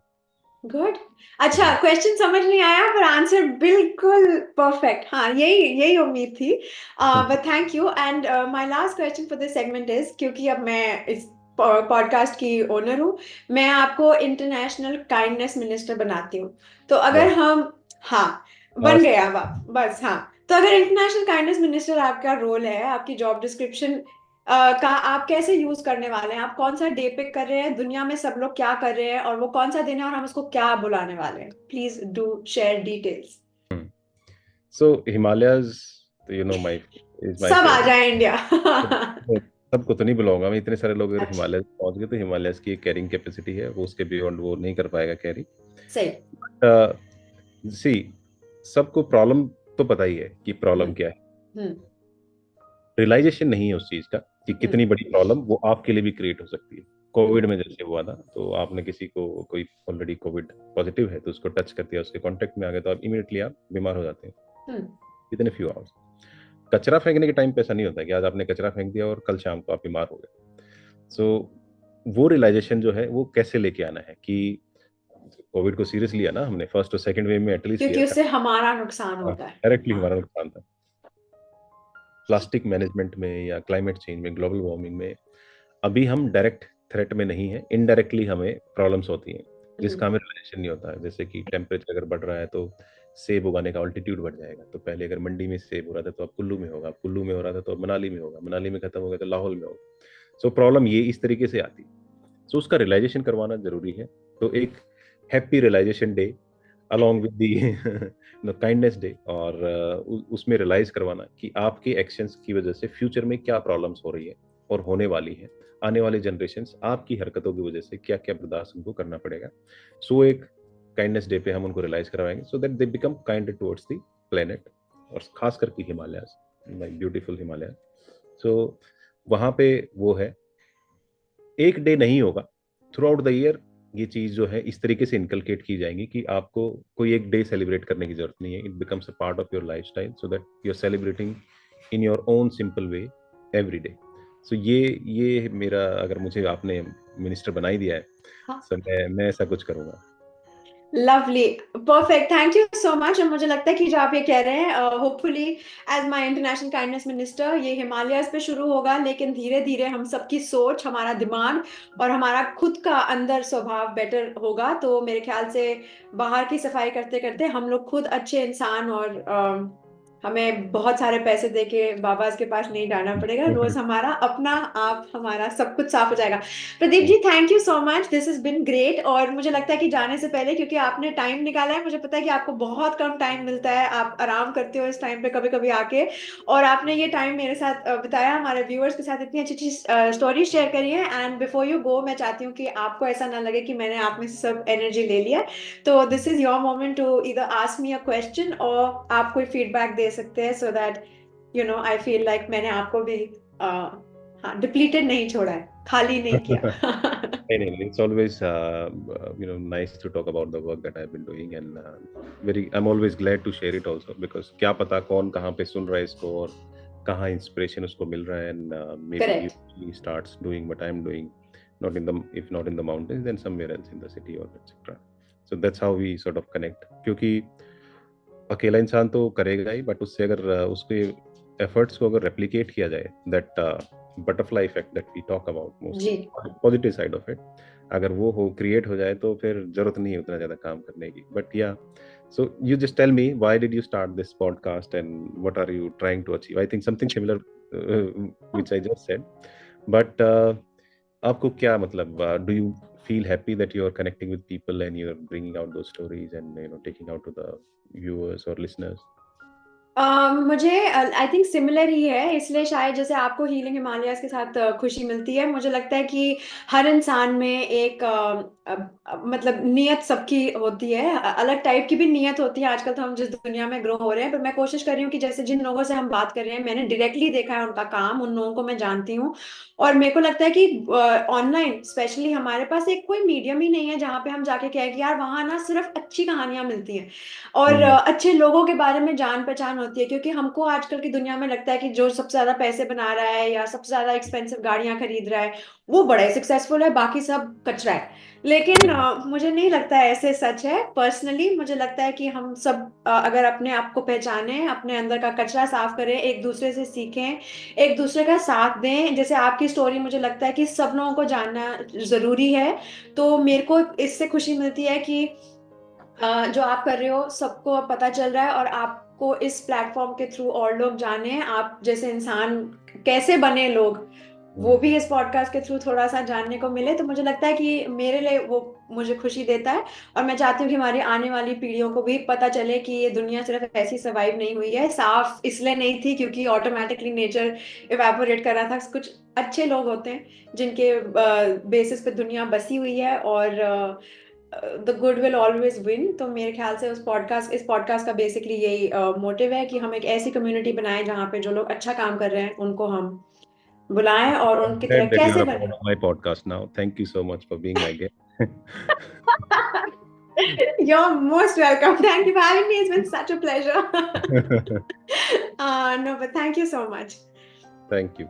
Speaker 1: Good. अच्छा, क्वेश्चन समझ नहीं आया पर आंसर बिल्कुल परफेक्ट। हाँ, यही यही उम्मीद थी। But thank you. And my last question for this segment is, क्योंकि अब मैं इस पॉडकास्ट की ओनर हूँ, मैं आपको इंटरनेशनल काइंडनेस मिनिस्टर बनाती हूँ। तो अगर
Speaker 2: वाह,
Speaker 1: हम, हाँ, बन
Speaker 2: आज
Speaker 1: गए अब आप, बस हाँ। तो अगर इंटरनेशनल काइंडनेस मिनिस्टर आपका रोल है, आपकी जॉब डिस्क्रिप्शन का आप कैसे यूज करने वाले हैं, आप कौन सा डे पिक कर रहे हैं, दुनिया में सब लोग क्या कर रहे हैं और वो कौन सा दिन है और हम उसको क्या बुलाने वाले हैं, please do share details.
Speaker 2: So Himalayas, my is my
Speaker 1: सब आ
Speaker 2: फेवरेट।
Speaker 1: जाए इंडिया।
Speaker 2: सबको तो नहीं बुलाऊंगा मैं, इतने सारे लोग अगर
Speaker 1: अच्छा।
Speaker 2: हिमालय पहुंच गए तो हिमालयस की एक कैरिंग कैपेसिटी है, वो उसके बियॉन्ड वो नहीं कर पाएगा कैरी।
Speaker 1: सही।
Speaker 2: सी, सबको प्रॉब्लम तो पता ही है कि
Speaker 1: हम्म।
Speaker 2: प्रॉब्लम क्या है,
Speaker 1: हम्म।
Speaker 2: रियलाइजेशन नहीं है उस चीज का कि
Speaker 1: हम्म।
Speaker 2: कितनी बड़ी प्रॉब्लम वो आपके लिए भी क्रिएट हो सकती है। कोविड
Speaker 1: हम्म।
Speaker 2: में जैसे हुआ था, तो आपने किसी को, कोई ऑलरेडी कोविड पॉजिटिव है तो उसको टच कर दिया, उसके कांटेक्ट में आ गए, तो आप इमीडिएटली आप बीमार हो जाते हैं
Speaker 1: hmm.
Speaker 2: Within few hours. कचरा फेंकने के टाइम पे ऐसा नहीं होता कि आज आपने कचरा फेंक दिया और कल शाम को आप बीमार हो गए। सो वो रियलाइजेशन जो है वो कैसे लेके आना है कि कोविड को सीरियस लिया ना हमने, फर्स्ट और सेकंड वेव में एटलीस्ट लिया
Speaker 1: क्योंकि
Speaker 2: था।
Speaker 1: उससे हमारा नुकसान होता है।
Speaker 2: डायरेक्टली
Speaker 1: हाँ।
Speaker 2: हमारा नुकसान था। प्लास्टिक मैनेजमेंट में या क्लाइमेट चेंज में, ग्लोबल वार्मिंग में अभी हम डायरेक्ट थ्रेट में नहीं है, इनडायरेक्टली हमें प्रॉब्लम्स होती हैं
Speaker 1: हम्म।
Speaker 2: जिसका हमें रिलेशन नहीं होता है। जैसे कि टेम्परेचर अगर बढ़ रहा है तो सेब उगाने का ऑल्टीट्यूड बढ़ जाएगा, तो पहले अगर मंडी में सेब हो रहा था तो अब कुल्लू में होगा, अब कुल्लू में हो रहा था तो अब मनाली में होगा, मनाली में खत्म हो गया तो लाहौल में होगा। सो प्रॉब्लम ये इस तरीके से आती है। सो उसका रियलाइजेशन करवाना जरूरी है। तो एक happy realization day along with the kindness day, और उसमें रियलाइज करवाना कि आपके एक्शंस की वजह से फ्यूचर में क्या प्रॉब्लम्स हो रही है और होने वाली है, आने वाले जनरेशंस आपकी हरकतों की वजह से क्या क्या बर्दाश्त उनको करना पड़ेगा। सो एक काइंडनेस डे पे हम उनको रियलाइज कराएंगे so that they become kind towards the planet, और खास करके हिमालयाज, माय ब्यूटीफुल हिमालय। सो वहाँ पे वो है, एक डे नहीं होगा, थ्रू आउट द ईयर ये चीज जो है इस तरीके से इनकलकेट की जाएंगी कि आपको कोई एक डे सेलिब्रेट करने की जरूरत नहीं है। It becomes a part of your lifestyle so that you are celebrating in your own simple way every day. So ये मेरा, अगर मुझे आपने मिनिस्टर बना ही दिया है,
Speaker 1: हाँ।
Speaker 2: सो मैं ऐसा कुछ करूंगा।
Speaker 1: Lovely. Perfect, thank you so much. और मुझे लगता है कि जो आप ये कह रहे हैं, hopefully as my international kindness minister, ये हिमालयस पे शुरू होगा, लेकिन धीरे धीरे हम सबकी सोच, हमारा दिमाग और हमारा खुद का अंदर स्वभाव बेटर होगा, तो मेरे ख्याल से बाहर की सफाई करते करते हम लोग खुद अच्छे इंसान, और हमें बहुत सारे पैसे दे के बाबाज के पास नहीं जाना पड़ेगा, रोज हमारा अपना आप, हमारा सब कुछ साफ हो जाएगा। Pradeep ji, thank you so much, this is been great. और मुझे लगता है कि जाने से पहले, क्योंकि आपने टाइम निकाला है, मुझे पता है कि आपको बहुत कम टाइम मिलता है, आप आराम करते हो इस टाइम पे कभी कभी आके, और आपने ये टाइम मेरे साथ बिताया, हमारे व्यूअर्स के साथ इतनी अच्छी अच्छी स्टोरी शेयर करी है। एंड बिफोर यू गो, मैं चाहती हूँ कि आपको ऐसा ना लगे कि मैंने आप में से सब एनर्जी ले लिया, तो this is your moment to इधर आस्क मी अ क्वेश्चन, और आप कोई फीडबैक दे सकते हैं, so that I feel like मैंने आपको भी हाँ, डिप्लीटेड नहीं छोड़ा है, खाली नहीं किया।
Speaker 2: नहीं, नहीं, नहीं, it's always nice to talk about the work that I've been doing, and I'm always glad to share it also, because क्या पता कौन कहाँ पे सुन रहा है इसको और कहाँ इंस्पिरेशन उसको मिल रहा है, and maybe
Speaker 1: correct.
Speaker 2: he starts doing what I'm doing, not in the, if not in the mountains then somewhere else in the city or etc. So that's how we sort of connect, क्योंकि अकेला इंसान तो करेगा ही, but उससे अगर उसके efforts को अगर रेप्लिकेट किया जाए, that butterfly effect that we talk about
Speaker 1: जी।
Speaker 2: Mostly, positive side of it, अगर वो हो क्रिएट हो जाए तो फिर जरूरत नहीं है उतना ज्यादा काम करने की। But yeah, so you just tell me why did you start this podcast and what are you trying to achieve? I think something similar which I just said, but आपको क्या मतलब, do you feel happy that you are connecting with people and you're bringing out those stories and taking out to the viewers or listeners?
Speaker 1: मुझे I think similar ही है, इसलिए शायद जैसे आपको healing Himalayas के साथ खुशी मिलती है, मुझे लगता है कि हर इंसान में एक मतलब नियत सबकी होती है, अलग टाइप की भी नियत होती है। आजकल तो हम जिस दुनिया में ग्रो हो रहे हैं, पर मैं कोशिश कर रही हूँ कि जैसे जिन लोगों से हम बात कर रहे हैं, मैंने डायरेक्टली देखा है उनका काम, उन लोगों को मैं जानती हूँ और मेरे को लगता है कि ऑनलाइन स्पेशली हमारे पास एक कोई मीडियम ही नहीं है जहाँ पे हम जाके कहें कि यार वहाँ ना सिर्फ अच्छी कहानियाँ मिलती हैं और
Speaker 2: हम्म।
Speaker 1: अच्छे लोगों के बारे में जान-पहचान होती है, क्योंकि हमको आजकल की दुनिया में लगता है कि जो सबसे ज़्यादा पैसे बना रहा है या सबसे ज़्यादा एक्सपेंसिव गाड़ियाँ खरीद रहा है, वो बड़ा ही सक्सेसफुल है, बाकी सब कचरा है। लेकिन मुझे नहीं लगता है ऐसे सच है। पर्सनली मुझे लगता है कि हम सब अगर अपने आप को पहचानें, अपने अंदर का कचरा साफ करें, एक-दूसरे से सीखें, एक-दूसरे का साथ दें। जैसे आपकी स्टोरी मुझे लगता है कि सब लोगों को जानना ज़रूरी है, तो मेरे को इससे खुशी मिलती है कि जो आप कर रहे हो सबको अब पता चल रहा है और आपको इस प्लेटफॉर्म के थ्रू और लोग जाने आप जैसे इंसान कैसे बने लोग, वो
Speaker 2: हम्म।
Speaker 1: भी इस पॉडकास्ट के थ्रू थोड़ा सा जानने को मिले, तो मुझे लगता है कि मेरे लिए वो मुझे खुशी देता है और मैं चाहती हूँ कि हमारी आने वाली पीढ़ियों को भी पता चले कि ये दुनिया सिर्फ ऐसी सर्वाइव नहीं हुई है, साफ इसलिए नहीं थी क्योंकि ऑटोमेटिकली नेचर इवेपोरेट कर रहा था। कुछ अच्छे लोग होते हैं जिनके बेसिस पे दुनिया बसी हुई है और the good will always win. तो मेरे ख्याल से इस पॉडकास्ट का बेसिकली यही मोटिव है कि हम एक ऐसी कम्युनिटी बनाएं जहाँ पे जो लोग अच्छा काम कर रहे हैं उनको हम बुलाएं और
Speaker 2: I'm
Speaker 1: उनकी तरह
Speaker 2: glad that you
Speaker 1: कैसे
Speaker 2: are a part
Speaker 1: बने।
Speaker 2: of my podcast now. Thank you so much for being my guest.
Speaker 1: You're most welcome. Thank you for having me. It's been such a pleasure. No, but thank you so much.
Speaker 2: Thank you.